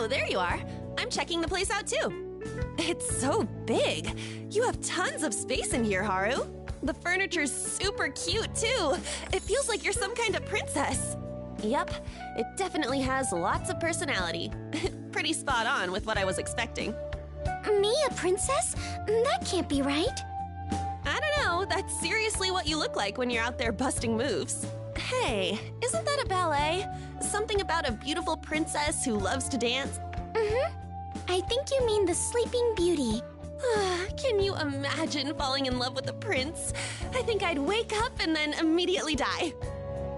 there you are. I'm checking the place out too. It's so big. You have tons of space in here, Haru. The furniture's super cute too. It feels like you're some kind of princess. Yep, it definitely has lots of personality. Pretty spot on with what I was expecting. Me, a princess? That can't be right. I don't know, that's seriously what you look like when you're out there busting moves. Hey, isn't that a ballet? Something about a beautiful princess who loves to dance? I think you mean the Sleeping Beauty. Can you imagine falling in love with a prince? I think I'd wake up and then immediately die.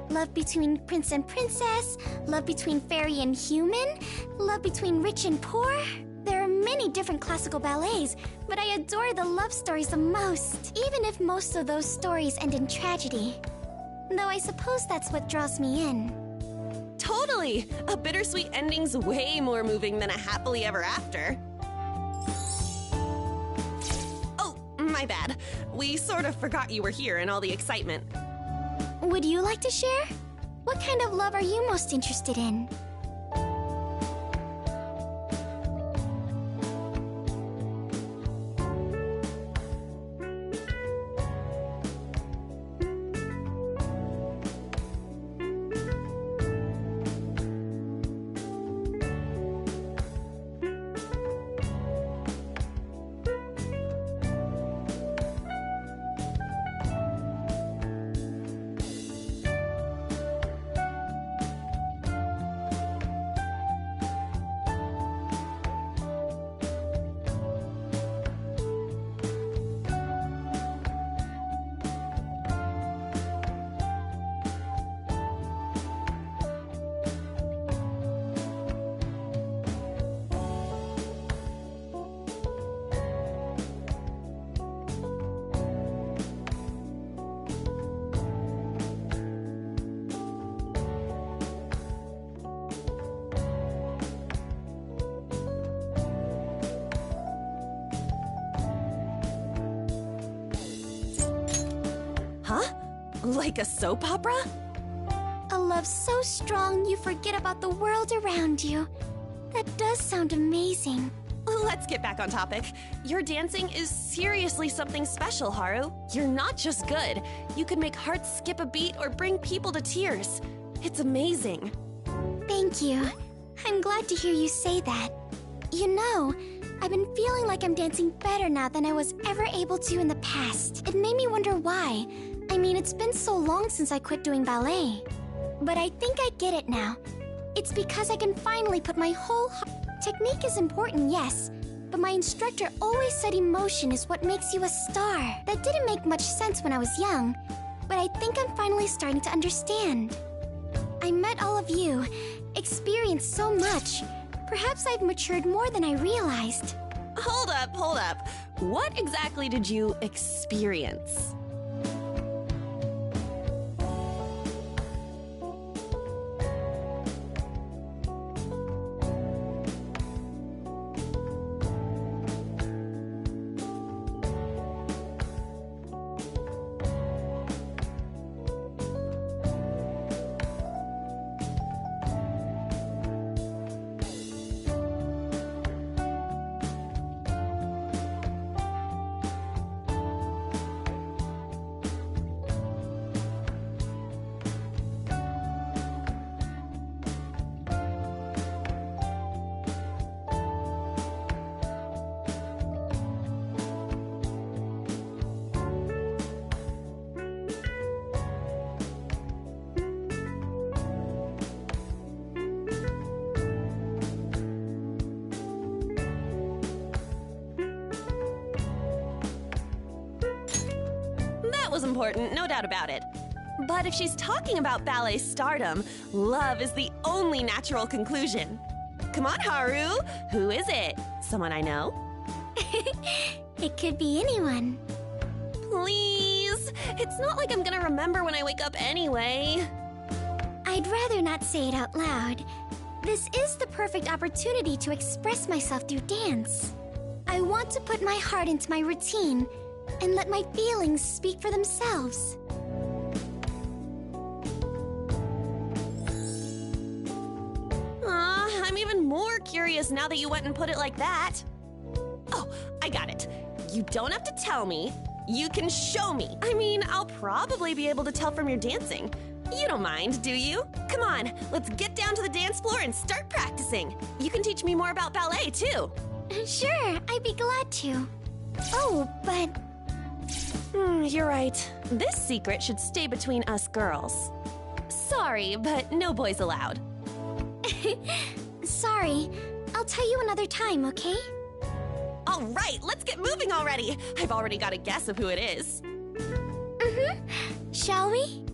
Love between prince and princess, love between fairy and human, love between rich and poor. There are many different classical ballets, but I adore the love stories the most, even if most of those stories end in tragedy. Though I suppose that's what draws me in. Totally! A bittersweet ending's way more moving than a happily ever after. Oh, my bad. We sort of forgot you were here in all the excitement. Would you like to share? What kind of love are you most interested in? Huh? Like a soap opera? A love so strong you forget about the world around you. That does sound amazing. Let's get back on topic. Your dancing is seriously something special, Haru. You're not just good. You can make hearts skip a beat or bring people to tears. It's amazing. Thank you. I'm glad to hear you say that. You know, I've been feeling like I'm dancing better now than I was ever able to in the past. It made me wonder why. I mean, it's been so long since I quit doing ballet. But I think I get it now. It's because I can finally put my whole heart... Technique is important, yes, but my instructor always said emotion is what makes you a star. That didn't make much sense when I was young, but I think I'm finally starting to understand. I met all of you, experienced so much. Perhaps I've matured more than I realized. Hold up. What exactly did you experience? Was important, no doubt about it. But if she's talking about ballet stardom, love is the only natural conclusion. Come on, Haru. Who is it? Someone I know? It could be anyone. Please. It's not like I'm gonna remember when I wake up anyway. I'd rather not say it out loud. This is the perfect opportunity to express myself through dance. I want to put my heart into my routine and let my feelings speak for themselves. I'm even more curious now that you went and put it like that. Oh, I got it. You don't have to tell me. You can show me. I mean, I'll probably be able to tell from your dancing. You don't mind, do you? Come on, let's get down to the dance floor and start practicing. You can teach me more about ballet, too. Sure, I'd be glad to. Oh, but... You're right. This secret should stay between us girls. Sorry, but no boys allowed. Sorry. I'll tell you another time, okay? All right, let's get moving already. I've already got a guess of who it is. Shall we?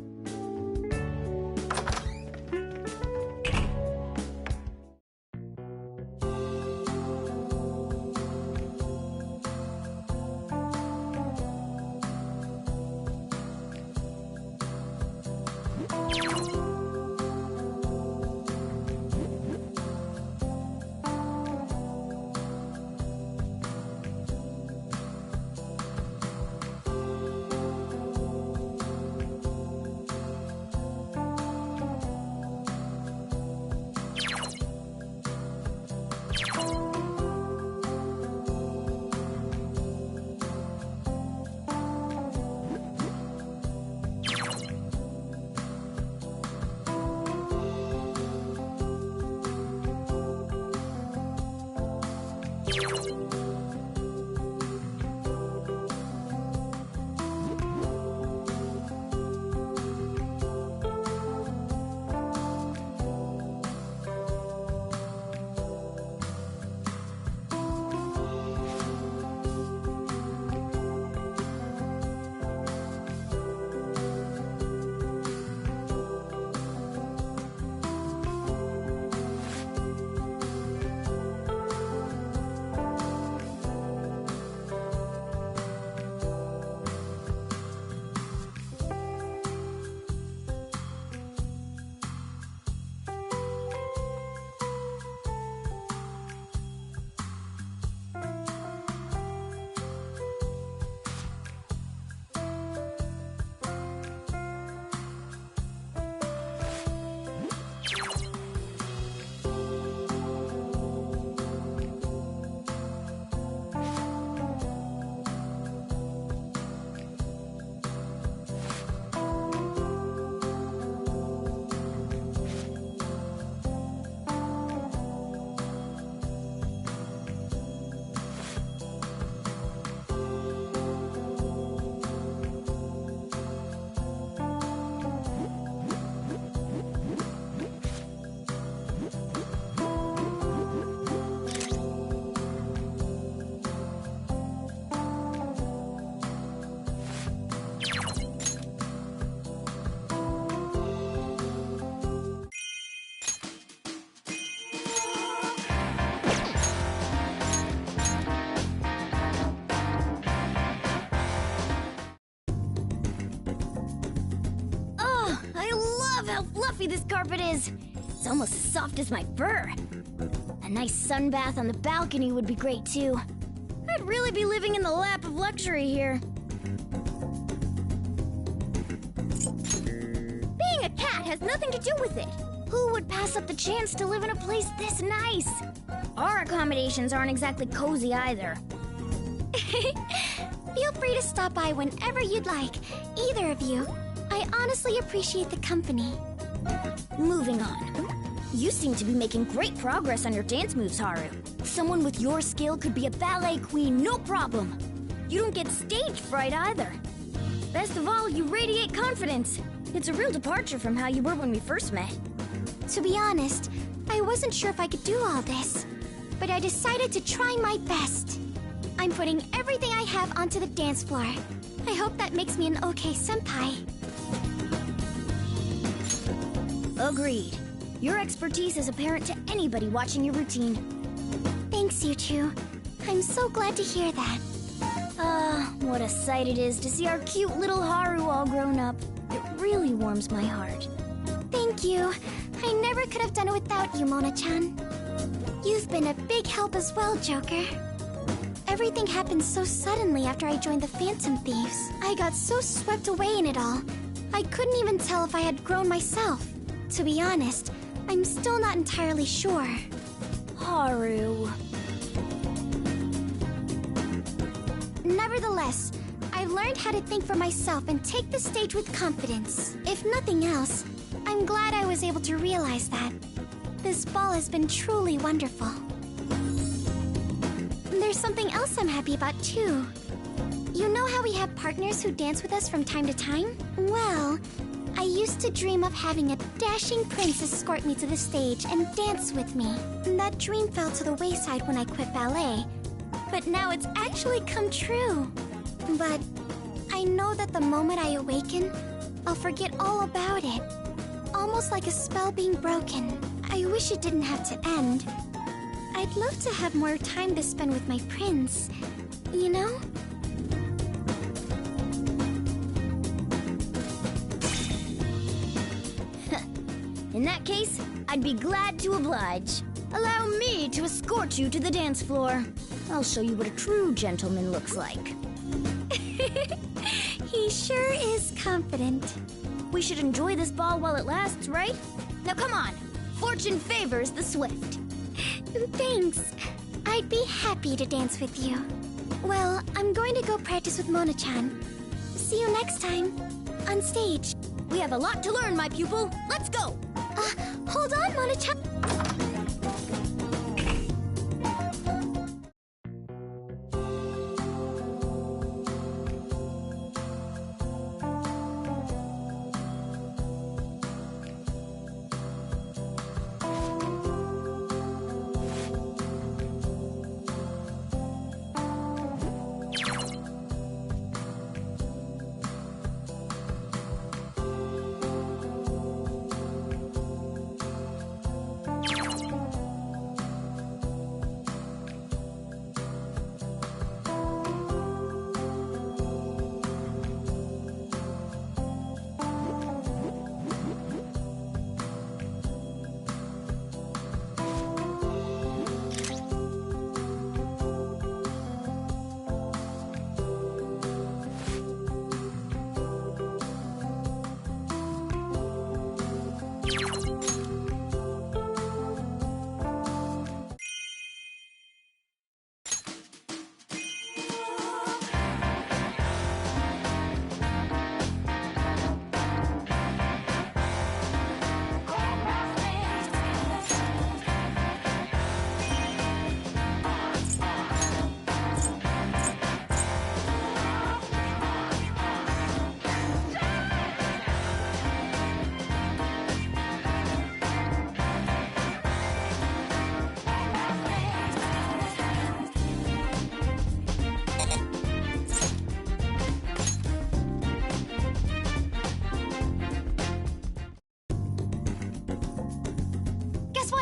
How fluffy this carpet is! It's almost as soft as my fur. A nice sun bath on the balcony would be great too. I'd really be living in the lap of luxury here. Being a cat has nothing to do with it. Who would pass up the chance to live in a place this nice? Our accommodations aren't exactly cozy either. Feel free to stop by whenever you'd like, either of you. I honestly appreciate the company. Moving on. You seem to be making great progress on your dance moves, Haru. Someone with your skill could be a ballet queen, no problem. You don't get stage fright either. Best of all, you radiate confidence. It's a real departure from how you were when we first met. To be honest, I wasn't sure if I could do all this, but I decided to try my best. I'm putting everything I have onto the dance floor. I hope that makes me an okay senpai. Agreed. Your expertise is apparent to anybody watching your routine. Thanks, you two. I'm so glad to hear that. What a sight it is to see our cute little Haru all grown up. It really warms my heart. Thank you. I never could have done it without you, Mona-chan. You've been a big help as well, Joker. Everything happened so suddenly after I joined the Phantom Thieves. I got so swept away in it all. I couldn't even tell if I had grown myself. To be honest, I'm still not entirely sure. Haru. Nevertheless, I've learned how to think for myself and take the stage with confidence. If nothing else, I'm glad I was able to realize that. This ball has been truly wonderful. There's something else I'm happy about, too. You know how we have partners who dance with us from time to time? Well, I used to dream of having a dashing prince escort me to the stage and dance with me. That dream fell to the wayside when I quit ballet. But now it's actually come true. But I know that the moment I awaken, I'll forget all about it. Almost like a spell being broken. I wish it didn't have to end. I'd love to have more time to spend with my prince, you know? In that case, I'd be glad to oblige. Allow me to escort you to the dance floor. I'll show you what a true gentleman looks like. He sure is confident. We should enjoy this ball while it lasts, right? Now come on. Fortune favors the swift. Thanks. I'd be happy to dance with you. Well, I'm going to go practice with Mona-chan. See you next time. On stage. We have a lot to learn, my pupil. Let's go! Hold on, Mona-chan.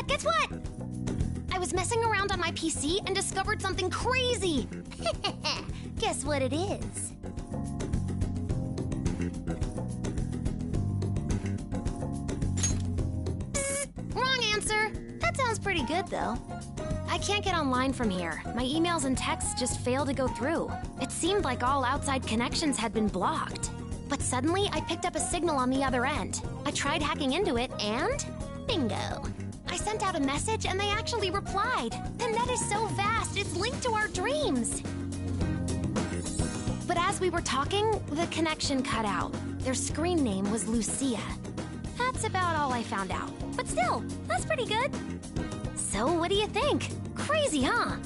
Guess what? I was messing around on my PC and discovered something crazy. Guess what it is? Wrong answer. That sounds pretty good, though. I can't get online from here. My emails and texts just fail to go through. It seemed like all outside connections had been blocked. But suddenly, I picked up a signal on the other end. I tried hacking into it, and bingo. I sent out a message, and they actually replied. The net is so vast, it's linked to our dreams. But as we were talking, the connection cut out. Their screen name was Lucia. That's about all I found out. But still, that's pretty good. So what do you think? Crazy, huh?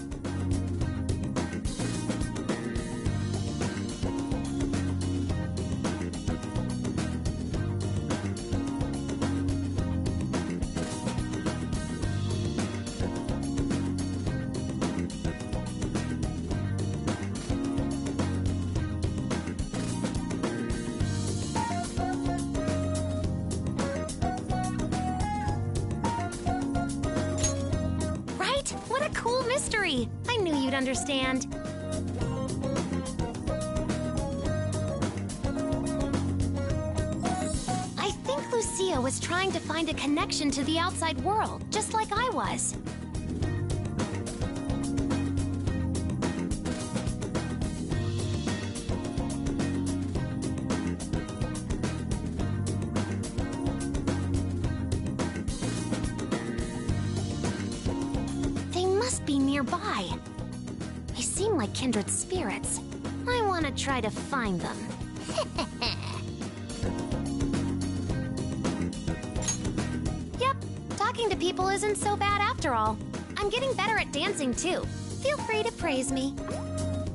What a cool mystery! I knew you'd understand. I think Lucia was trying to find a connection to the outside world, just like I was. They kindred spirits. I want to try to find them. Yep, talking to people isn't so bad after all. I'm getting better at dancing too. Feel free to praise me.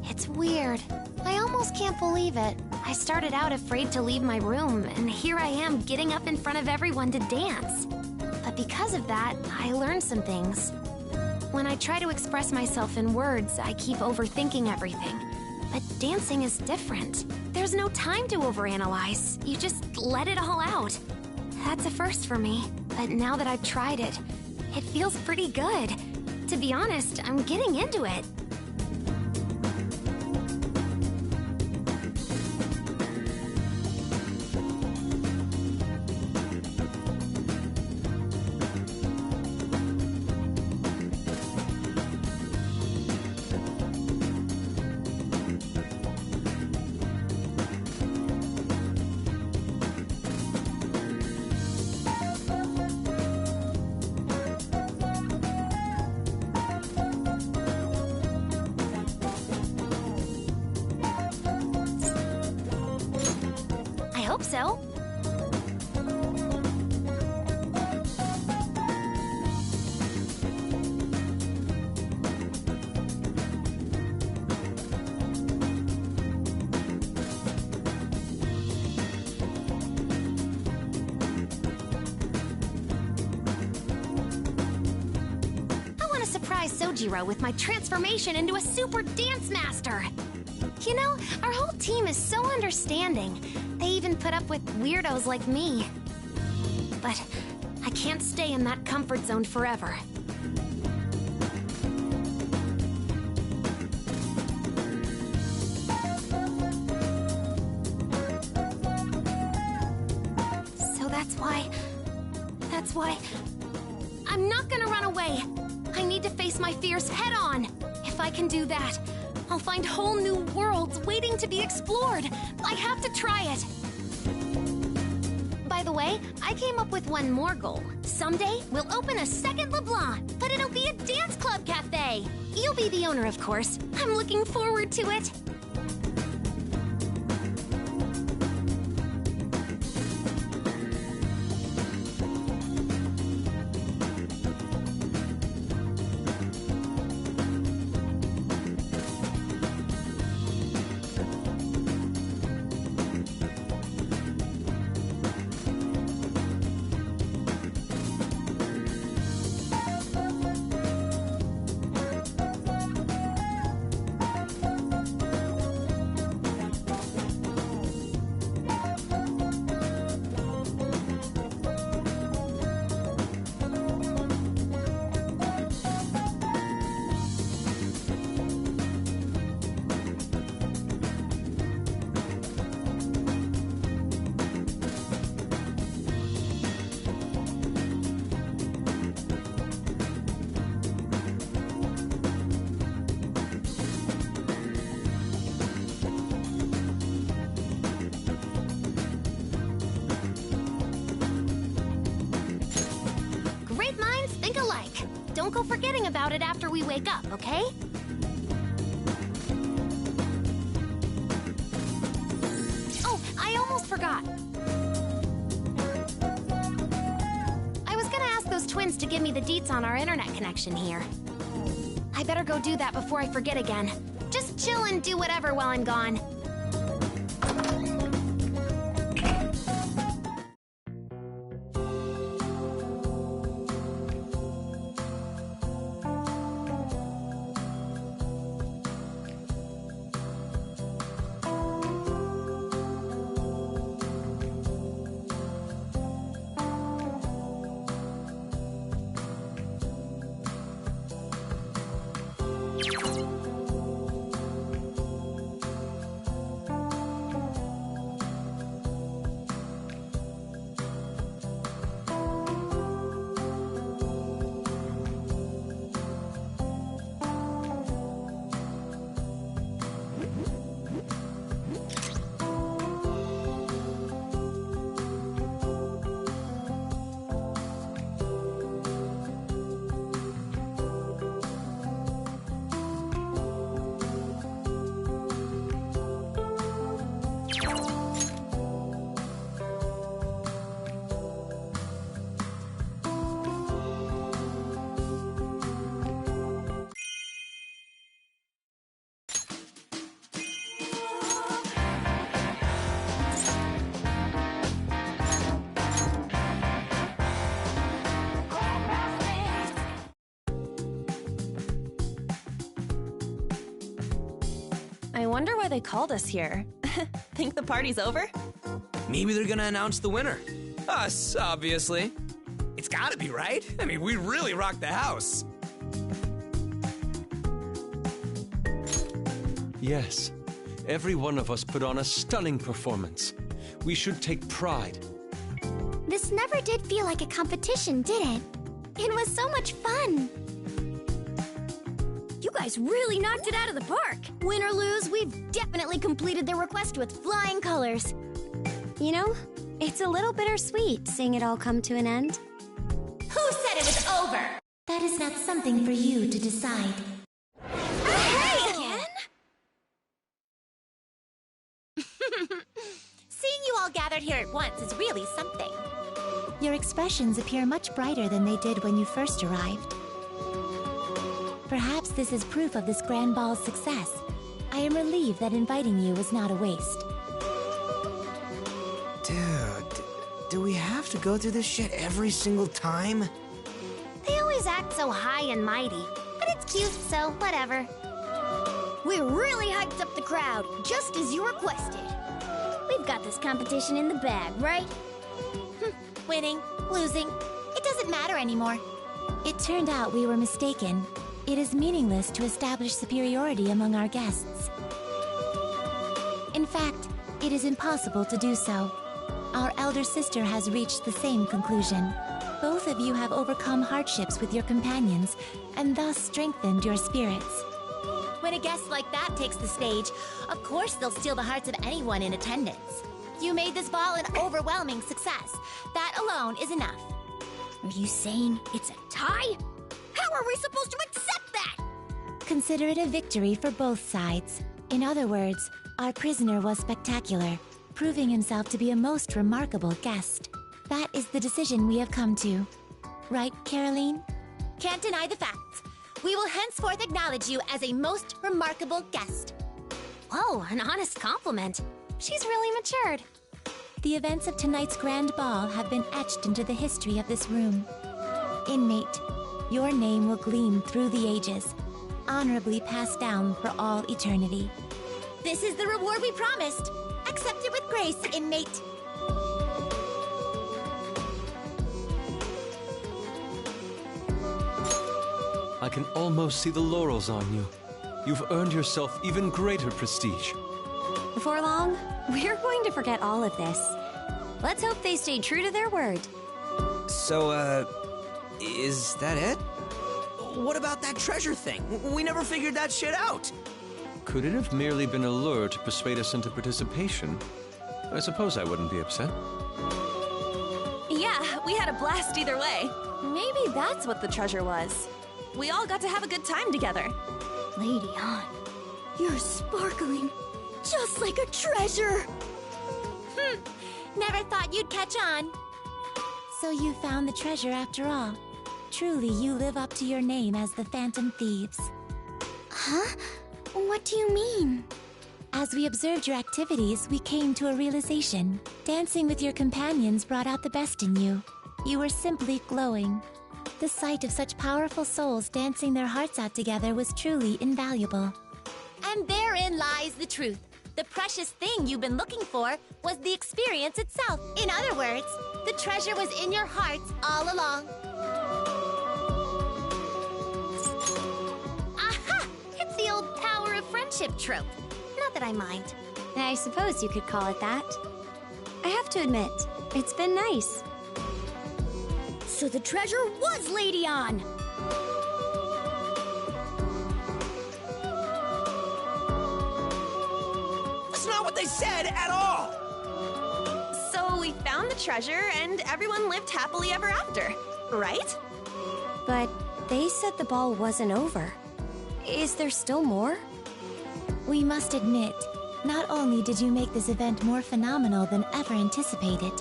It's weird. I almost can't believe it. I started out afraid to leave my room, and here I am getting up in front of everyone to dance. But because of that, I learned some things. When I try to express myself in words, I keep overthinking everything. But dancing is different. There's no time to overanalyze. You just let it all out. That's a first for me. But now that I've tried it, it feels pretty good. To be honest, I'm getting into it. I hope so. I want to surprise Sojiro with my transformation into a super dance master. You know, our whole team is so understanding. They even put up with weirdos like me. But I can't stay in that comfort zone forever. So that's why... I'm not gonna run away. I need to face my fears head on. If I can do that, I'll find whole new worlds waiting to be explored. I have to try it. By the way, I came up with one more goal. Someday, we'll open a second LeBlanc, but it'll be a dance club cafe. You'll be the owner, of course. I'm looking forward to it. Don't go forgetting about it after we wake up, okay? Oh, I almost forgot. I was gonna ask those twins to give me the deets on our internet connection here. I better go do that before I forget again. Just chill and do whatever while I'm gone. I wonder why they called us here. Think the party's over? Maybe they're gonna announce the winner. Us, obviously. It's gotta be, right? I mean, we really rocked the house. Yes, every one of us put on a stunning performance. We should take pride. This never did feel like a competition, did it? It was so much fun. You guys really knocked it out of the park. Win or lose, we've definitely completed their request with flying colors. You know, it's a little bittersweet seeing it all come to an end. Who said it was over? That is not something for you to decide. Hey! Again? Seeing you all gathered here at once is really something. Your expressions appear much brighter than they did when you first arrived. Perhaps this is proof of this grand ball's success. I am relieved that inviting you was not a waste. Dude, do we have to go through this shit every single time? They always act so high and mighty, but it's cute, so whatever. We really hyped up the crowd, just as you requested. We've got this competition in the bag, right? Winning, losing, it doesn't matter anymore. It turned out we were mistaken. It is meaningless to establish superiority among our guests. In fact, it is impossible to do so. Our elder sister has reached the same conclusion. Both of you have overcome hardships with your companions, and thus strengthened your spirits. When a guest like that takes the stage, of course they'll steal the hearts of anyone in attendance. You made this ball an overwhelming success. That alone is enough. Are you saying it's a tie? How are we supposed to accept that? Consider it a victory for both sides. In other words, our prisoner was spectacular, proving himself to be a most remarkable guest. That is the decision we have come to. Right, Caroline? Can't deny the facts. We will henceforth acknowledge you as a most remarkable guest. Whoa, an honest compliment. She's really matured. The events of tonight's grand ball have been etched into the history of this room. Inmate, your name will gleam through the ages, honorably passed down for all eternity. This is the reward we promised. Accept it with grace, inmate. I can almost see the laurels on you. You've earned yourself even greater prestige. Before long, we're going to forget all of this. Let's hope they stay true to their word. So, is that it? What about that treasure thing? We never figured that shit out. Could it have merely been a lure to persuade us into participation? I suppose I wouldn't be upset. Yeah, we had a blast either way. Maybe that's what the treasure was. We all got to have a good time together. Lady On, you're sparkling, just like a treasure. Never thought you'd catch on. So you found the treasure after all. Truly, you live up to your name as the Phantom Thieves. Huh? What do you mean? As we observed your activities, we came to a realization. Dancing with your companions brought out the best in you. You were simply glowing. The sight of such powerful souls dancing their hearts out together was truly invaluable. And therein lies the truth. The precious thing you've been looking for was the experience itself. In other words, the treasure was in your hearts all along. Aha! It's the old power of friendship trope. Not that I mind. I suppose you could call it that. I have to admit, it's been nice. So the treasure was Lady On! That's not what they said at all! So we found the treasure and everyone lived happily ever after, right? But they said the ball wasn't over. Is there still more? We must admit, not only did you make this event more phenomenal than ever anticipated,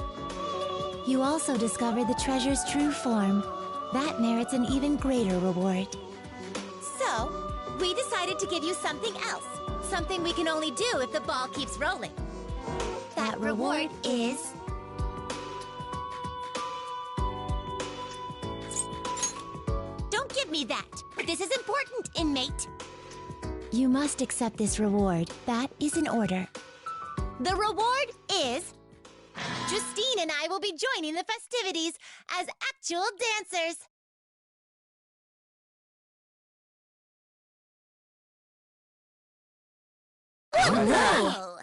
you also discovered the treasure's true form. That merits an even greater reward. So, we decided to give you something else. Something we can only do if the ball keeps rolling. That reward is... Don't give me that! This is important, inmate! You must accept this reward. That is in order. The reward is... Justine and I will be joining the festivities as actual dancers. Whoa!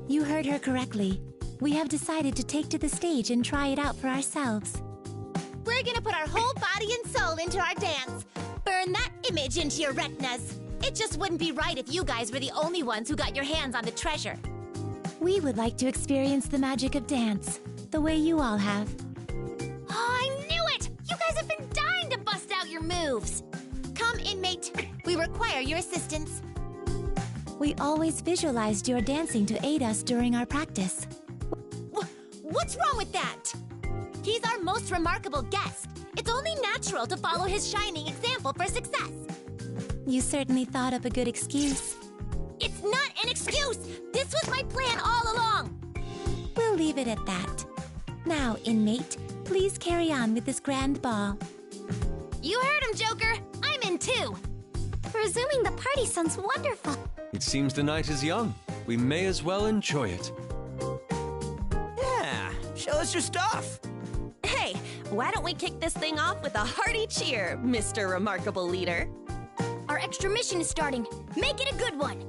You heard her correctly. We have decided to take to the stage and try it out for ourselves. We're gonna put our whole body and soul into our dance. Burn that image into your retinas. It just wouldn't be right if you guys were the only ones who got your hands on the treasure. We would like to experience the magic of dance, the way you all have. Oh, I knew it! You guys have been dying to bust out your moves. Come, inmate. We require your assistance. We always visualized your dancing to aid us during our practice. What's wrong with that? He's our most remarkable guest. It's only natural to follow his shining example for success. You certainly thought up a good excuse. It's not an excuse! This was my plan all along! We'll leave it at that. Now, inmate, please carry on with this grand ball. You heard him, Joker! I'm in too! Resuming the party sounds wonderful. It seems the night is young. We may as well enjoy it. Yeah, show us your stuff. Hey, why don't we kick this thing off with a hearty cheer, Mr. Remarkable Leader? Our extra mission is starting. Make it a good one.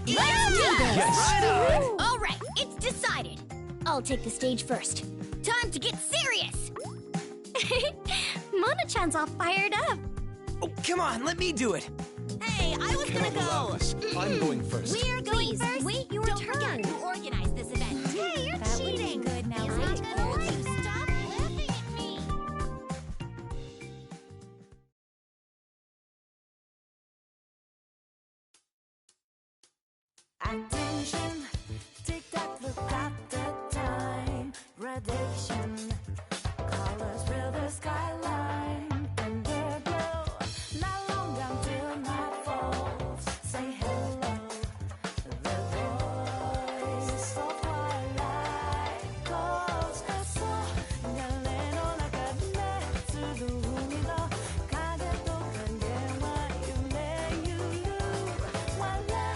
Yes! All right, it's decided. I'll take the stage first. Time to get serious. Mona-chan's all fired up. Oh, come on, let me do it. Hey, I was gonna Allow go. this. I'm going first. We're going Please, first. wait your Don't turn. forget who organized this event. Hey, you're That would be cheating. good now, He's right? not gonna let you stop laughing at me. Attention, tick-tock, look at the time. Radiation, colors fill the skyline. Underglow, not long until night falls. Say hello, the voice of twilight calls. So, galero la carne, surumido, kageto kangewa yule yulu. Wala,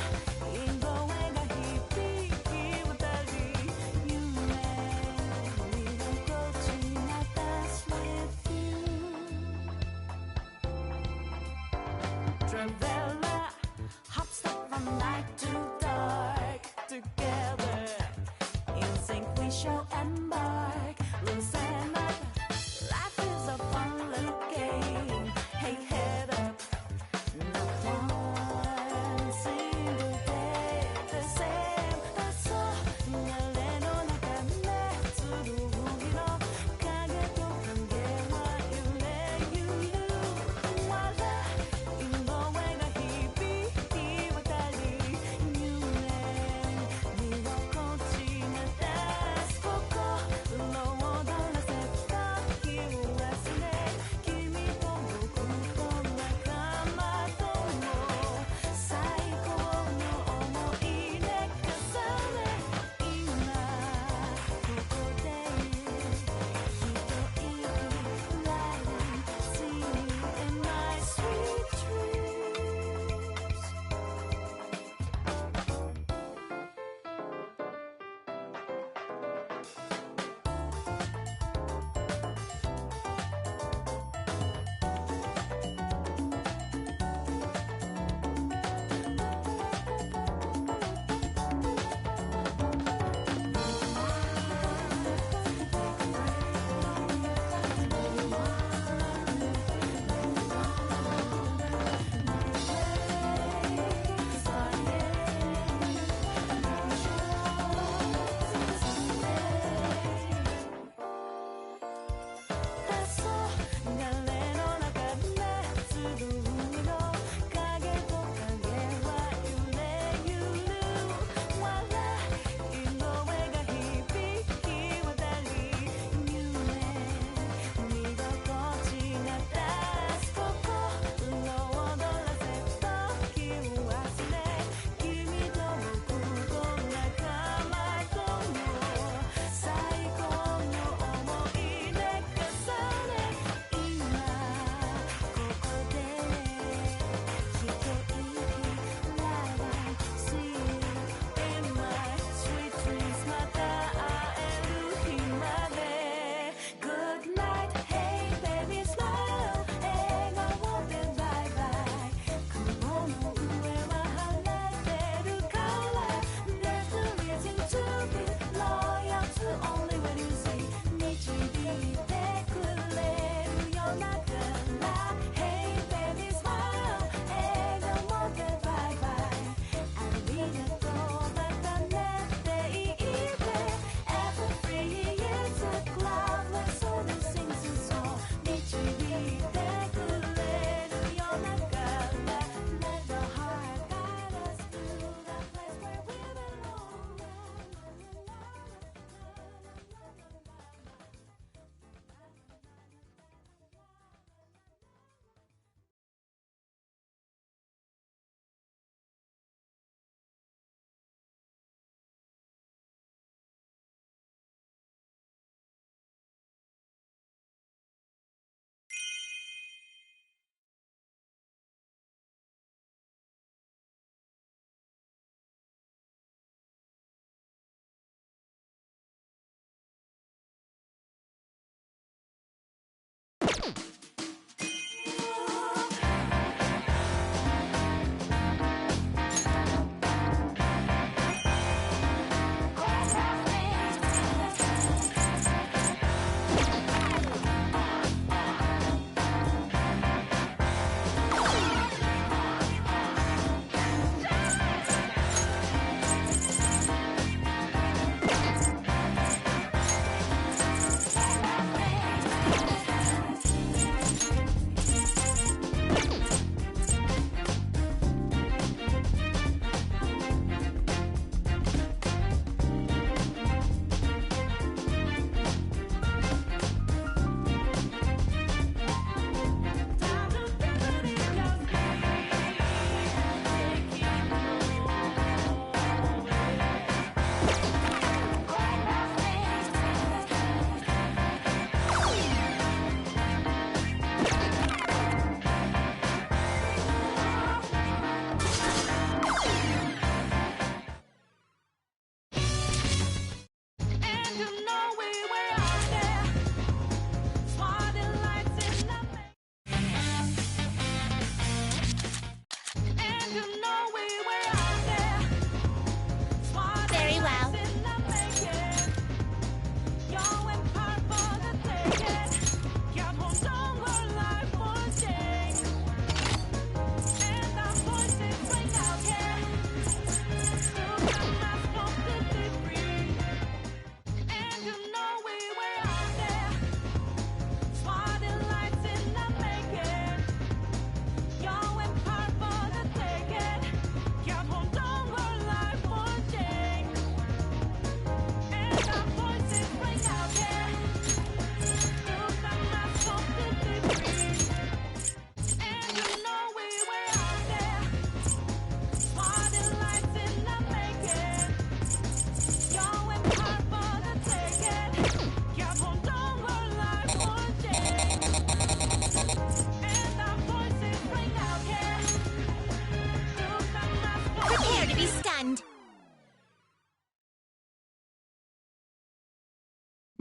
Traveler, hop stop from night to dark. Together, in sync we shall embark. Loosen up, life is a fun little game. Hey, head up, not one single day the same. That's all. Galeno nakane, tsurugi no kage to kange wa yule yulu. Wala, inoue ga hibiki watari yule. Mirokochi na desu, koko, low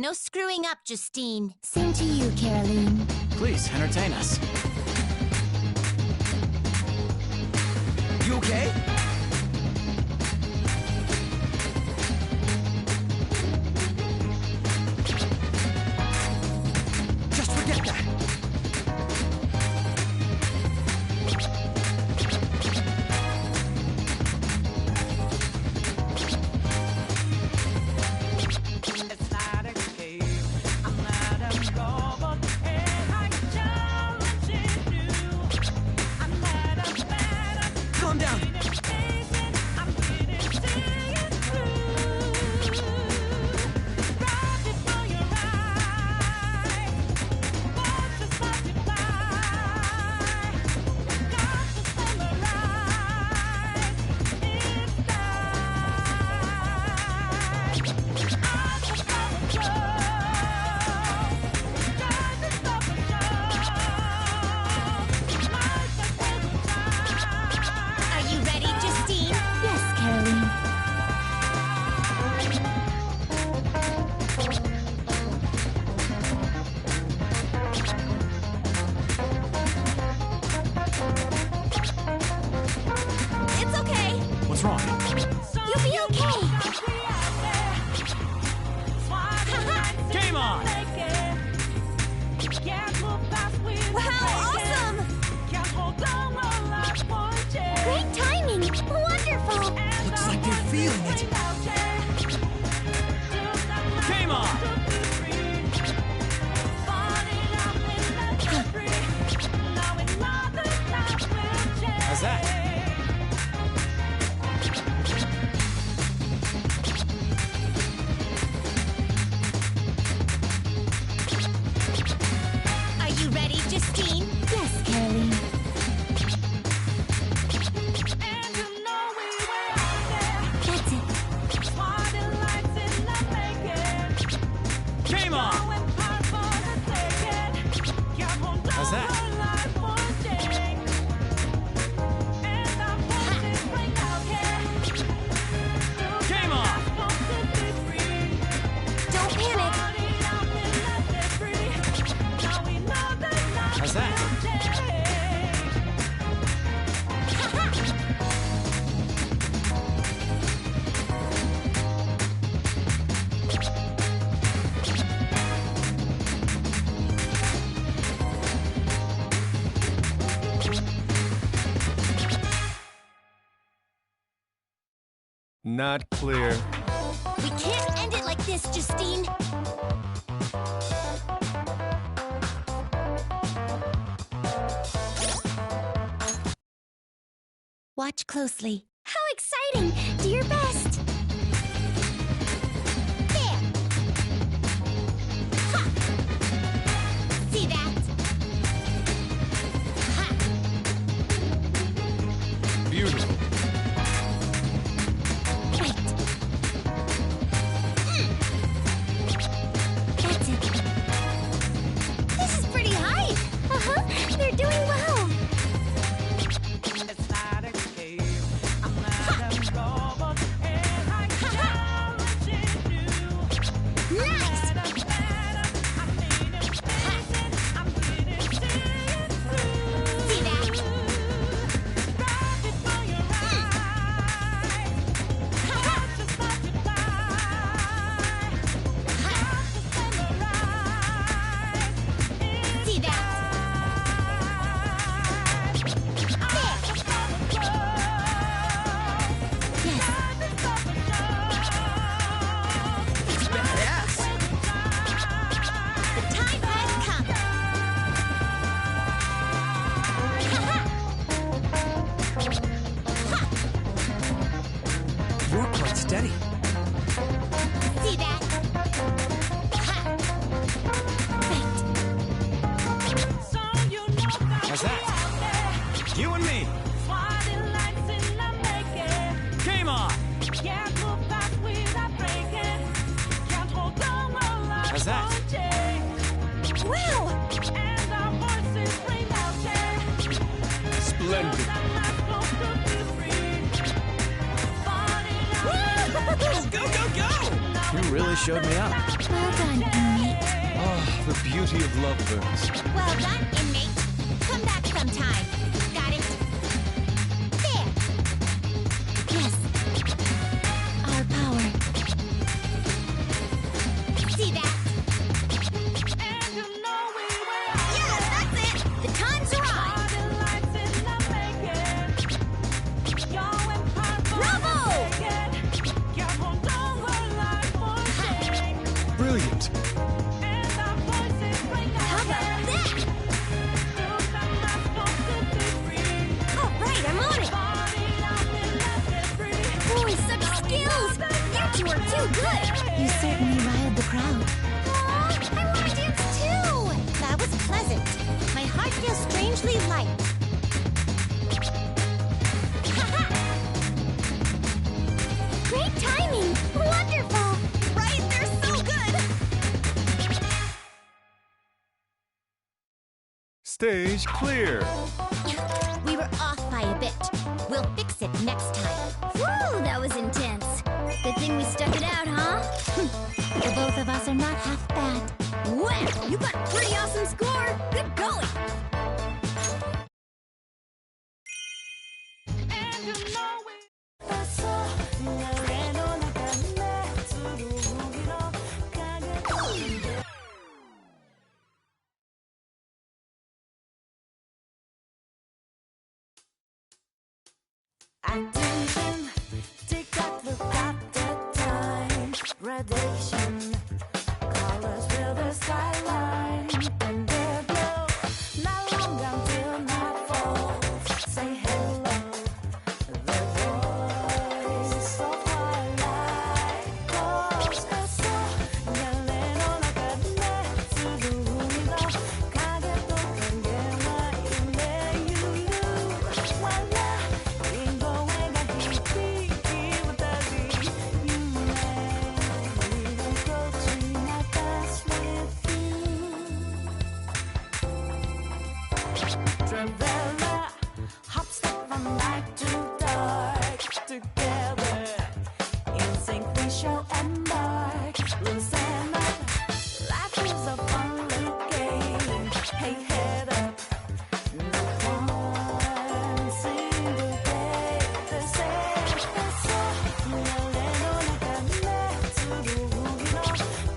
No screwing up, Justine. Same to you, Caroline. Please, entertain us. You okay? Just forget that. It's not a cave. I'm not a robot, and I'm challenging you. I'm not a man. Calm down. I'm getting it through. Right before your eyes, watch us multiply. Got to summarize. It's Are you ready, Justine? Yes, Caroline. It's okay. What's wrong? You'll be okay. Game on! Wow, awesome! Great timing! Wonderful! Looks like they're feeling it. Game on! How's that? Are you ready, Justine? Yes, Caroline. That's it. Game on! How's that? Game on! Don't panic. How's that? Not clear. We can't end it like this, Justine. Watch closely. How exciting! Do your best! There! Ha! See that? Ha! Beautiful. Right. That's it. This is pretty high! Uh-huh, they're doing well! It's not a cave. I'm not a robot, and I'm challenging you. Nice! I'm getting it through. See that? Right before your eyes, watch us multiply. Got to summarize. See that? It's badass. The time has come! You're quite steady. See that? Ha! Right. How's that? You and me! Game on! How's that? Wow! Splendid. Go, go, go, go! You really really showed me up. Well done, inmate. Ah, the beauty of lovebirds. Well done, inmate. Come back sometime. Got it? There. Yes. Our power. See that? Yeah, that's it. The time's arrived. Bravo! Brilliant. How about that? All right, I'm on it. Boy, such skills. You two are too good. You certainly riled the crowd. Aw, I want to dance too. That was pleasant. My heart feels strangely light. Ha-ha! Great timing. Wonderful. Right? They're so good. Stage clear. We were off by a bit. We'll fix it next time. Woo, that was intense. Good thing we stuck it out, huh? The both of us are not half bad. Wow, you got a pretty awesome score. Good going. Acting tick-tock, look at the time. Gradation, colors fill the skyline, and their glow. Not long until nightfall. Say hello. The voice of twilight calls us all. 屋根の中で紡ぐ海の影と影は揺れゆる。笑い声が響き渡り夢見心地な dance with you Traveler hop step from light to dark together in sync we shall embark loosen up life is a fun little game hey head up not one single day the same that's all 流れの中で紡ぐ海の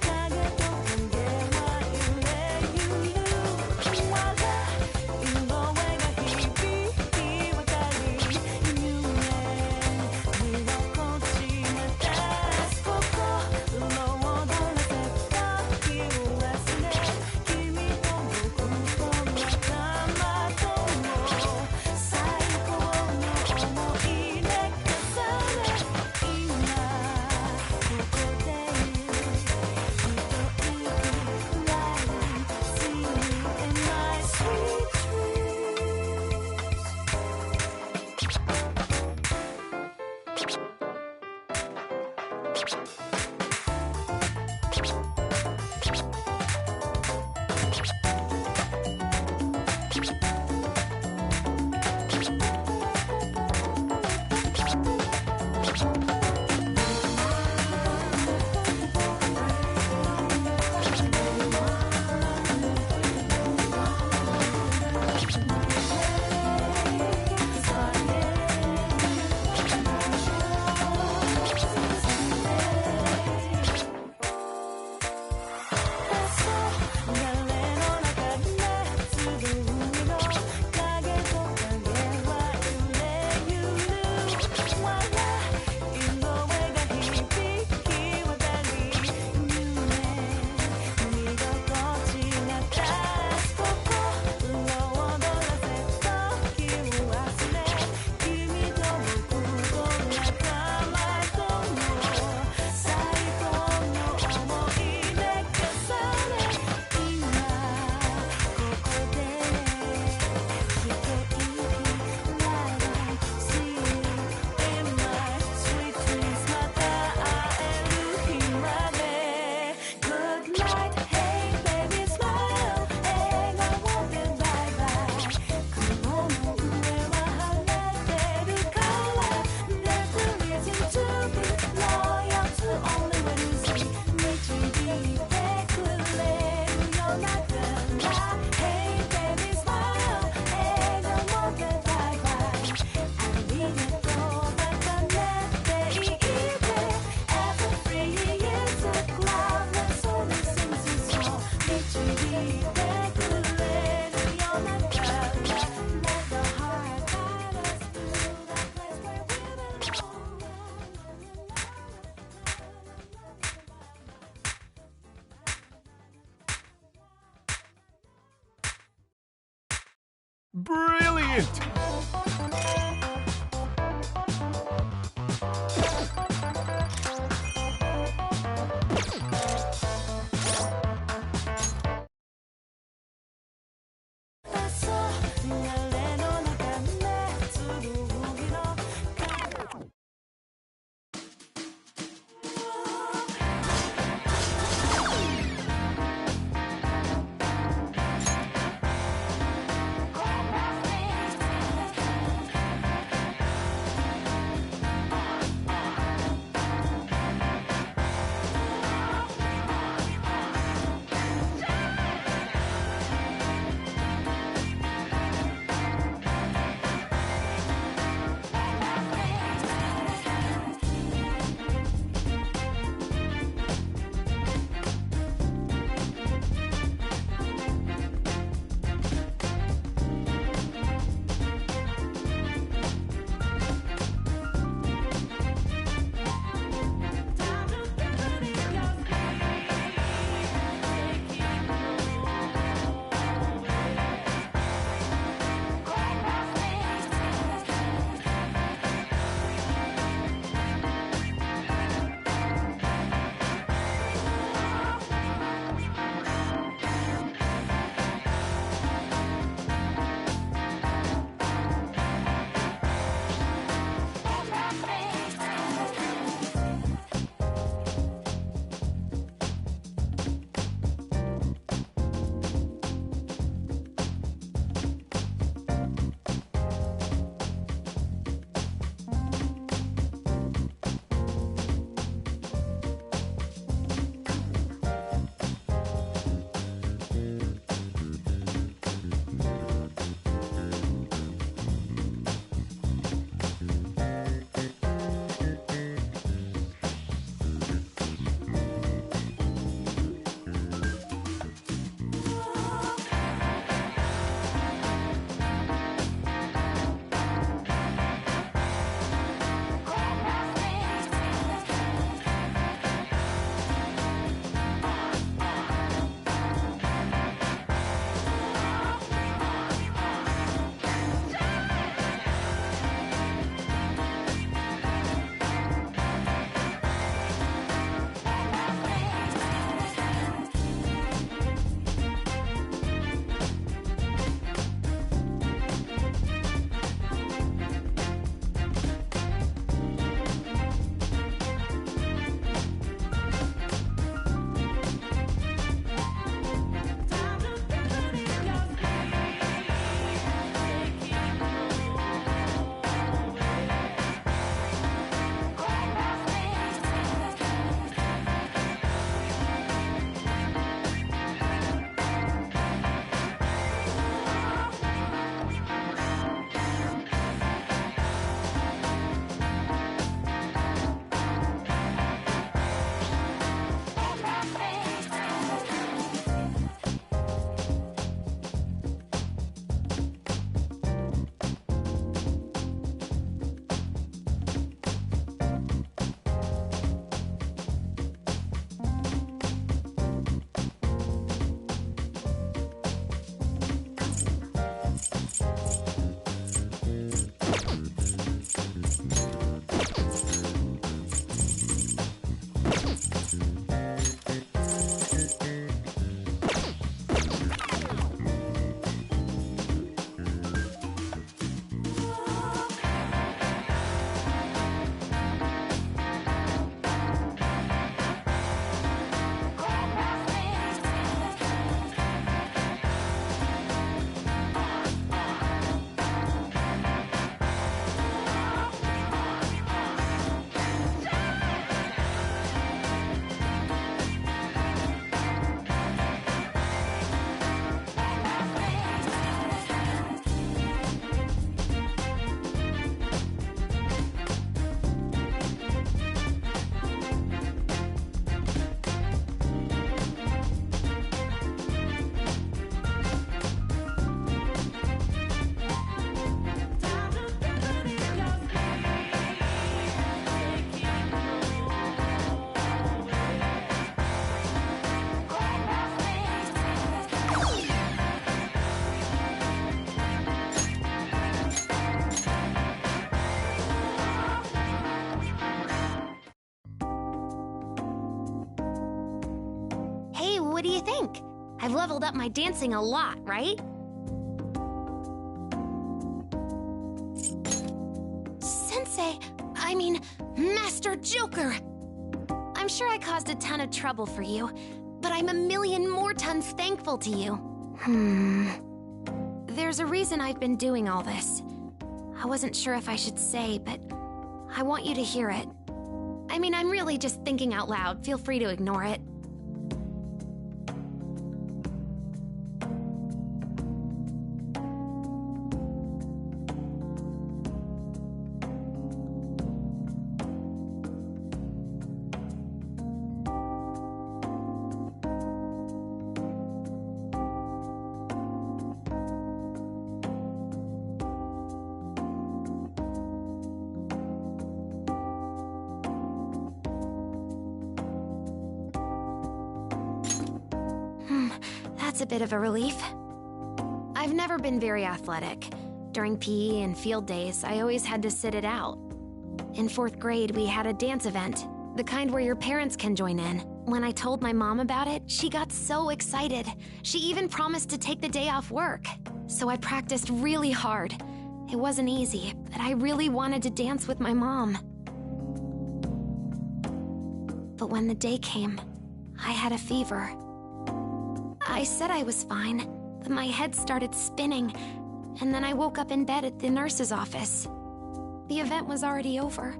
影と影は揺れゆる笑い声が響き渡り夢見心地な dance 心を誰 Brilliant! what do you think? I've leveled up my dancing a lot, right? Sensei, I mean, Master Joker! I'm sure I caused a ton of trouble for you, but I'm a million more tons thankful to you. There's a reason I've been doing all this. I wasn't sure if I should say, but I want you to hear it. I mean, I'm really just thinking out loud. Feel free to ignore it. That's a bit of a relief. I've never been very athletic. During PE and field days, I always had to sit it out. In 4th grade, we had a dance event, the kind where your parents can join in. When I told my mom about it, she got so excited. She even promised to take the day off work. So I practiced really hard. It wasn't easy, but I really wanted to dance with my mom. But when the day came, I had a fever. I said I was fine, but my head started spinning, and then I woke up in bed at the nurse's office. The event was already over,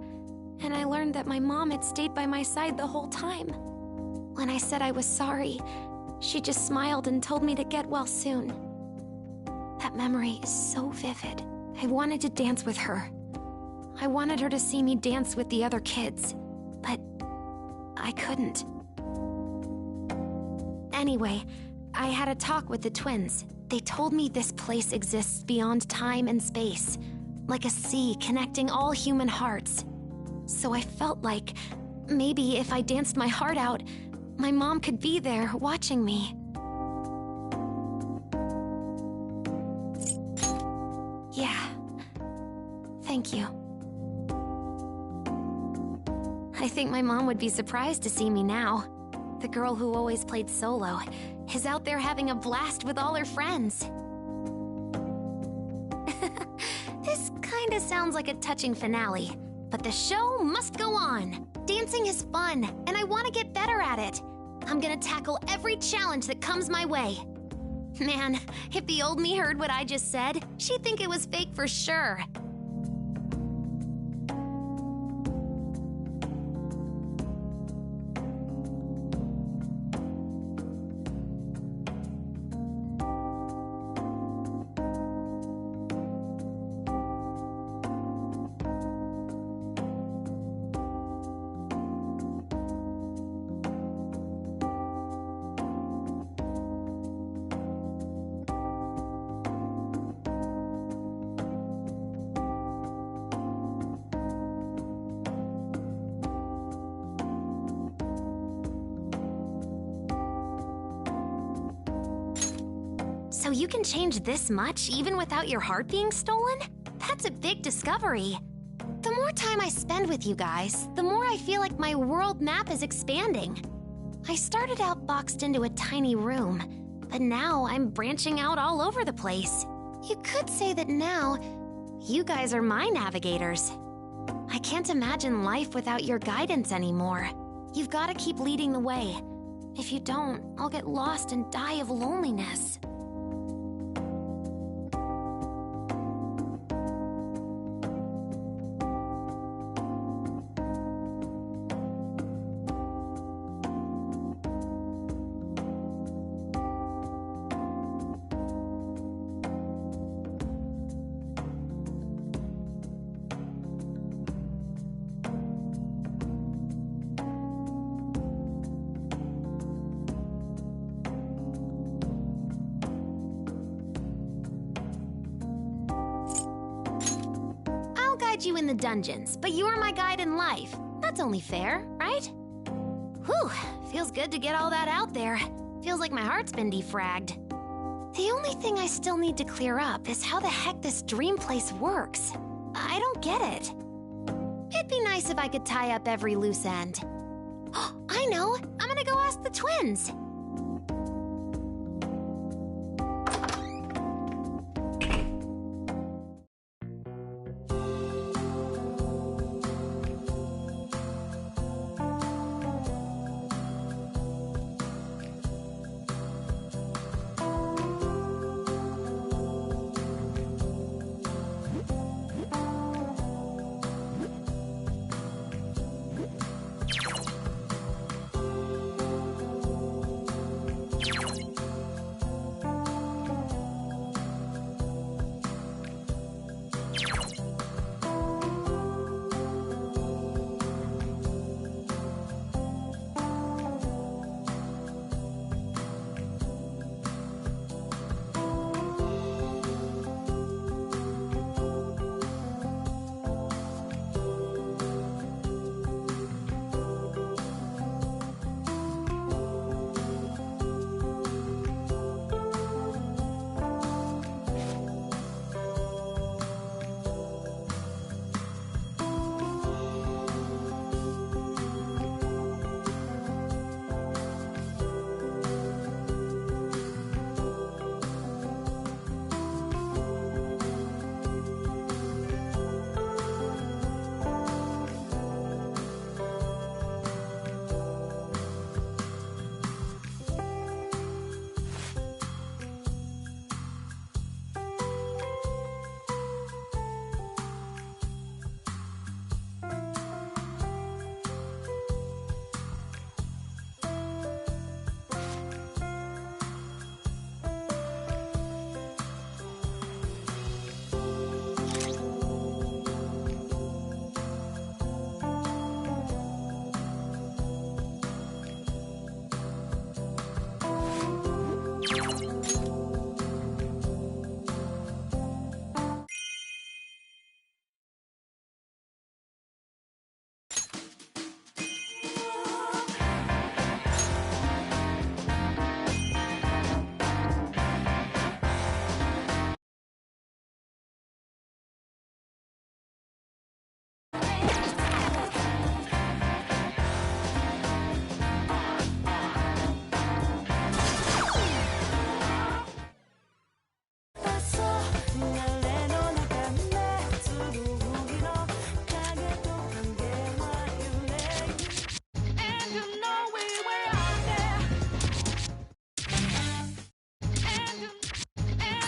and I learned that my mom had stayed by my side the whole time. When I said I was sorry, she just smiled and told me to get well soon. That memory is so vivid. I wanted to dance with her. I wanted her to see me dance with the other kids, but I couldn't. Anyway, I had a talk with the twins. They told me this place exists beyond time and space, like a sea connecting all human hearts. So I felt like maybe if I danced my heart out, my mom could be there watching me. Yeah. Thank you. I think my mom would be surprised to see me now. The girl who always played solo is out there having a blast with all her friends. This kinda sounds like a touching finale, but the show must go on. Dancing is fun, and I want to get better at it. I'm gonna tackle every challenge that comes my way. Man, if the old me heard what I just said, she'd think it was fake for sure. So you can change this much even without your heart being stolen? That's a big discovery. The more time I spend with you guys, the more I feel like my world map is expanding. I started out boxed into a tiny room, but now I'm branching out all over the place. You could say that now, you guys are my navigators. I can't imagine life without your guidance anymore. You've got to keep leading the way. If you don't, I'll get lost and die of loneliness. You in the dungeons, but you are my guide in life. That's only fair, right? Whew, feels good to get all that out there. Feels like my heart's been defragged. The only thing I still need to clear up is how the heck this dream place works. I don't get it. It'd be nice if I could tie up every loose end. I know! I'm gonna go ask the twins!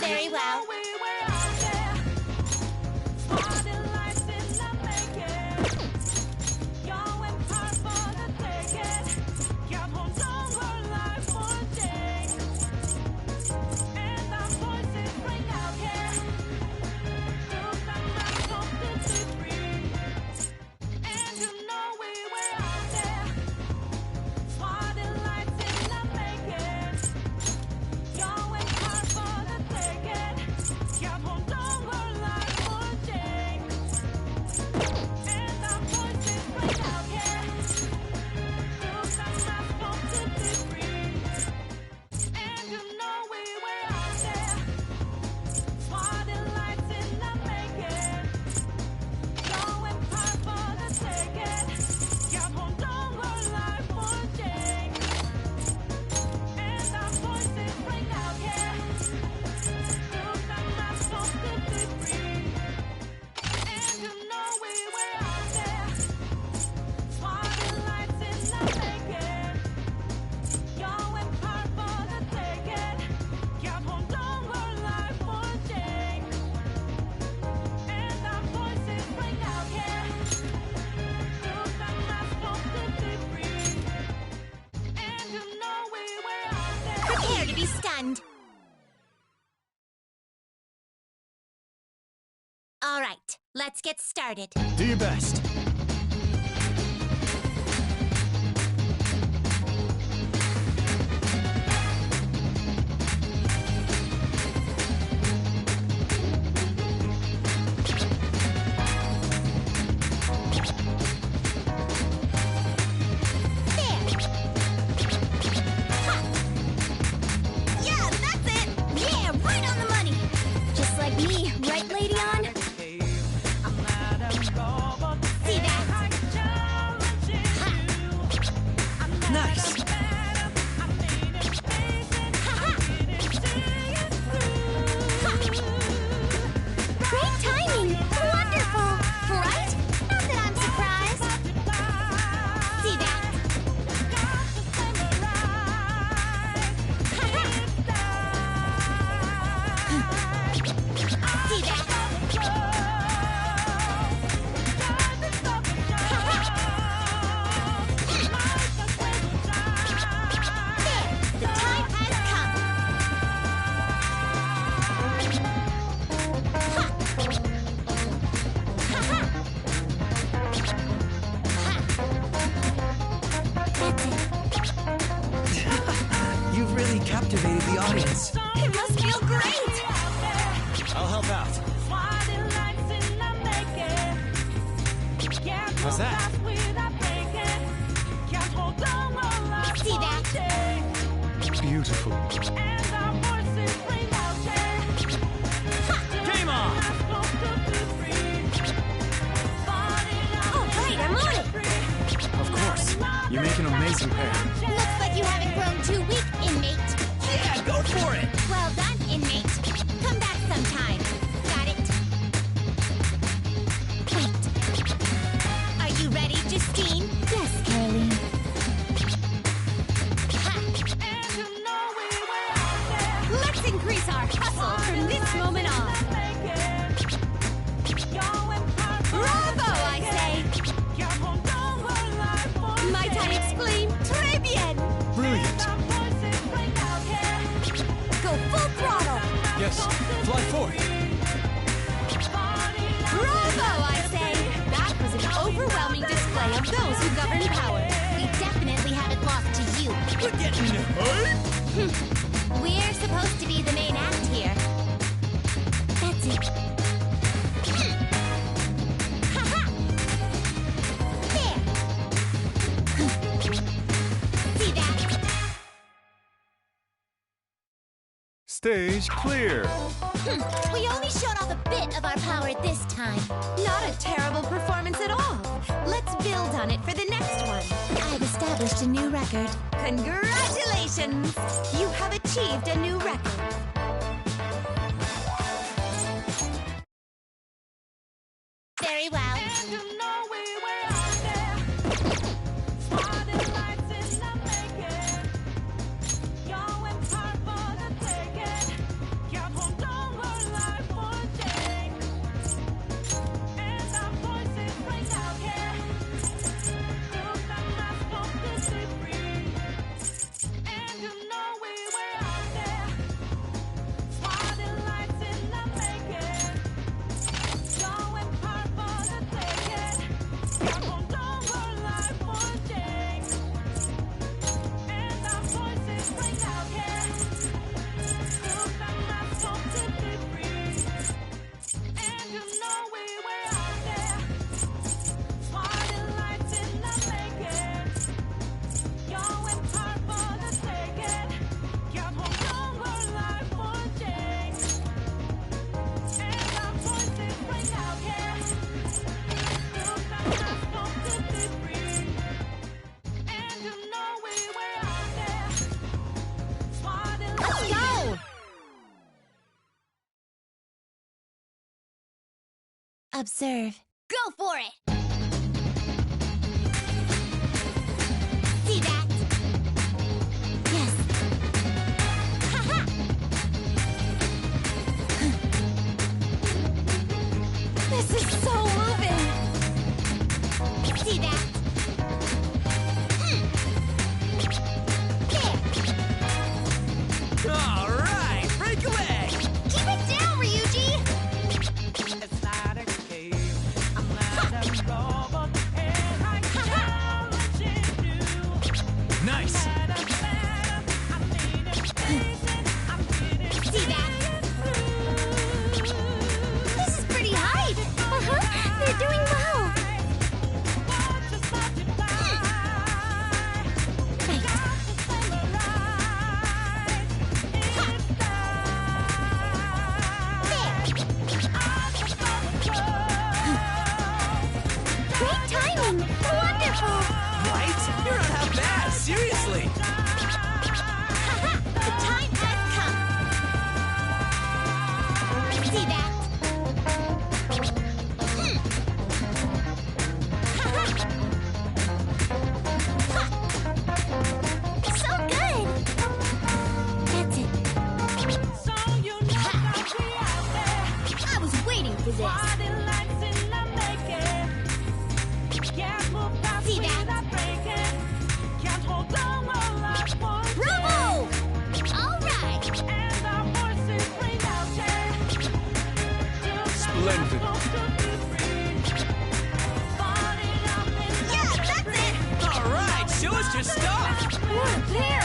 Very well. Prepare to be stunned. All right, let's get started. Do your best. Me, right, Lady On? See that? Ha! Nice. Great timing! Wonderful! Right? Not that I'm surprised. See that? See that? There! The time has come! Ha! Ha-ha! Ha! That's it. You've really captivated the audience. It must feel great! I'll help out. What's that? See that? Beautiful. Game on! All right, I'm on it! Of course. You make an amazing pair. Looks like you haven't grown too weak, inmate. Yeah, go for it. Well done, inmate. Come back sometime. Got it? Wait. Are you ready, Justine? Yes, Caroline. Let's increase our hustle from this moment on. Bravo, I say! Might I exclaim, très bien! Brilliant. Go full throttle! Yes. Fly forward. Bravo, I say! That was an overwhelming display of those who govern power. We definitely haven't lost to you. We're getting hurt. We're supposed to be the main act here. That's it. Ha-ha! There! See that? Stage clear. We only showed off a bit of our power this time. Not a terrible performance at all. Let's build on it for the next one. I've established a new record. Congratulations! You have achieved a new record. Very well. observe. Go for it! See that? Yes. Haha! This is so moving! See that? There! All right, break away! Keep it down, Ryuji! It's not a cave. I'm not a robot, and I'm challenging you. Nice. See that? This is pretty high! They're doing well! Great timing! Wonderful! Right? You're not half bad, seriously! The time has come! See that? So good! That's it. I was waiting for this! See that? Bravo! All right! Splendid. Yeah, that's it! All right, show us your stuff! What a pair!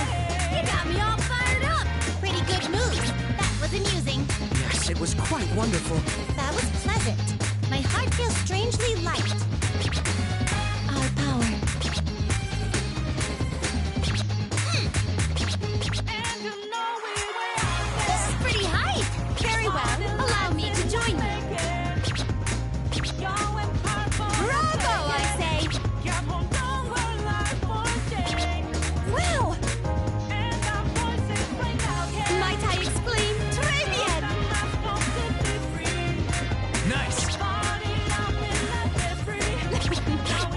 You got me all fired up! Pretty good moves. That was amusing. Yes, it was quite wonderful. That was pleasant. My heart feels strangely light. Our power. This is pretty high. Very well. Allow me to join you. Bravo, I say. Wow. Might I explain? Très bien. Nice.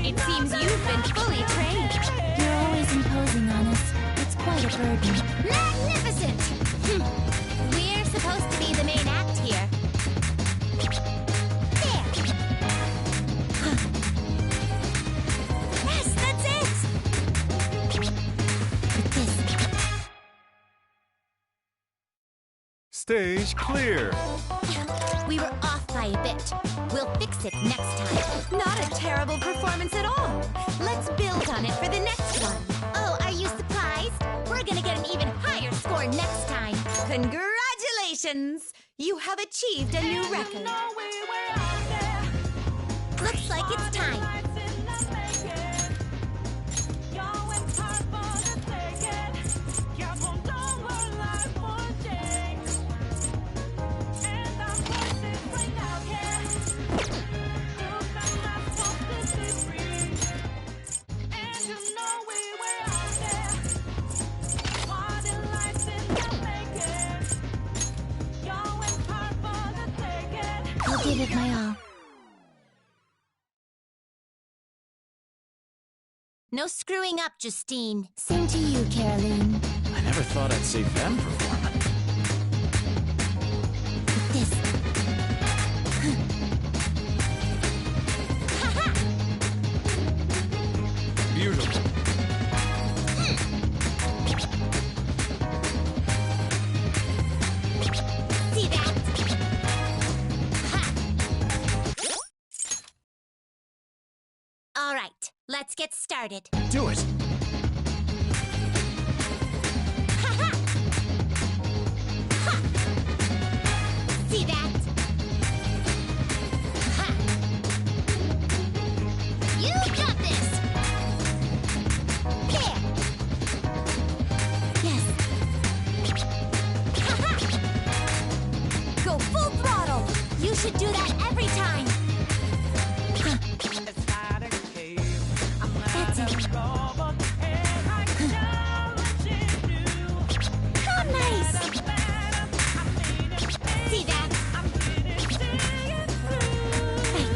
It seems you've been fully trained. You're always imposing on us. It's quite a burden. Magnificent! We're supposed to be the main act here. There! Yes, that's it! With this. Stage clear. We were off by a bit. We'll fix it next time. Not a terrible performance at all. Let's build on it for the next one. Oh, are you surprised? We're gonna get an even higher score next time. Congratulations! You have achieved a new record. Looks like it's time. I'll give it my all. No screwing up, Justine. Same to you, Caroline. I never thought I'd see them perform. With this. Beautiful. See that? All right, let's get started. Do it. See that? Ha! You got this! There! Yes. Ha-ha! Go full throttle! You should do that every time! That's it. How nice! See that? Right.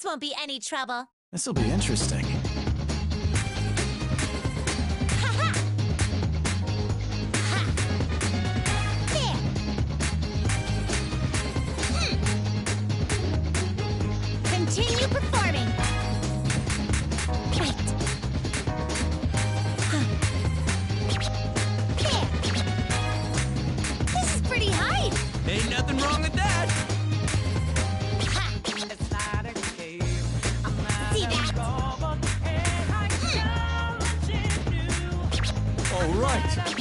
This won't be any trouble. This'll be interesting. Continue performing. Right. There. This is pretty high. Ain't nothing wrong with that. See that? All right.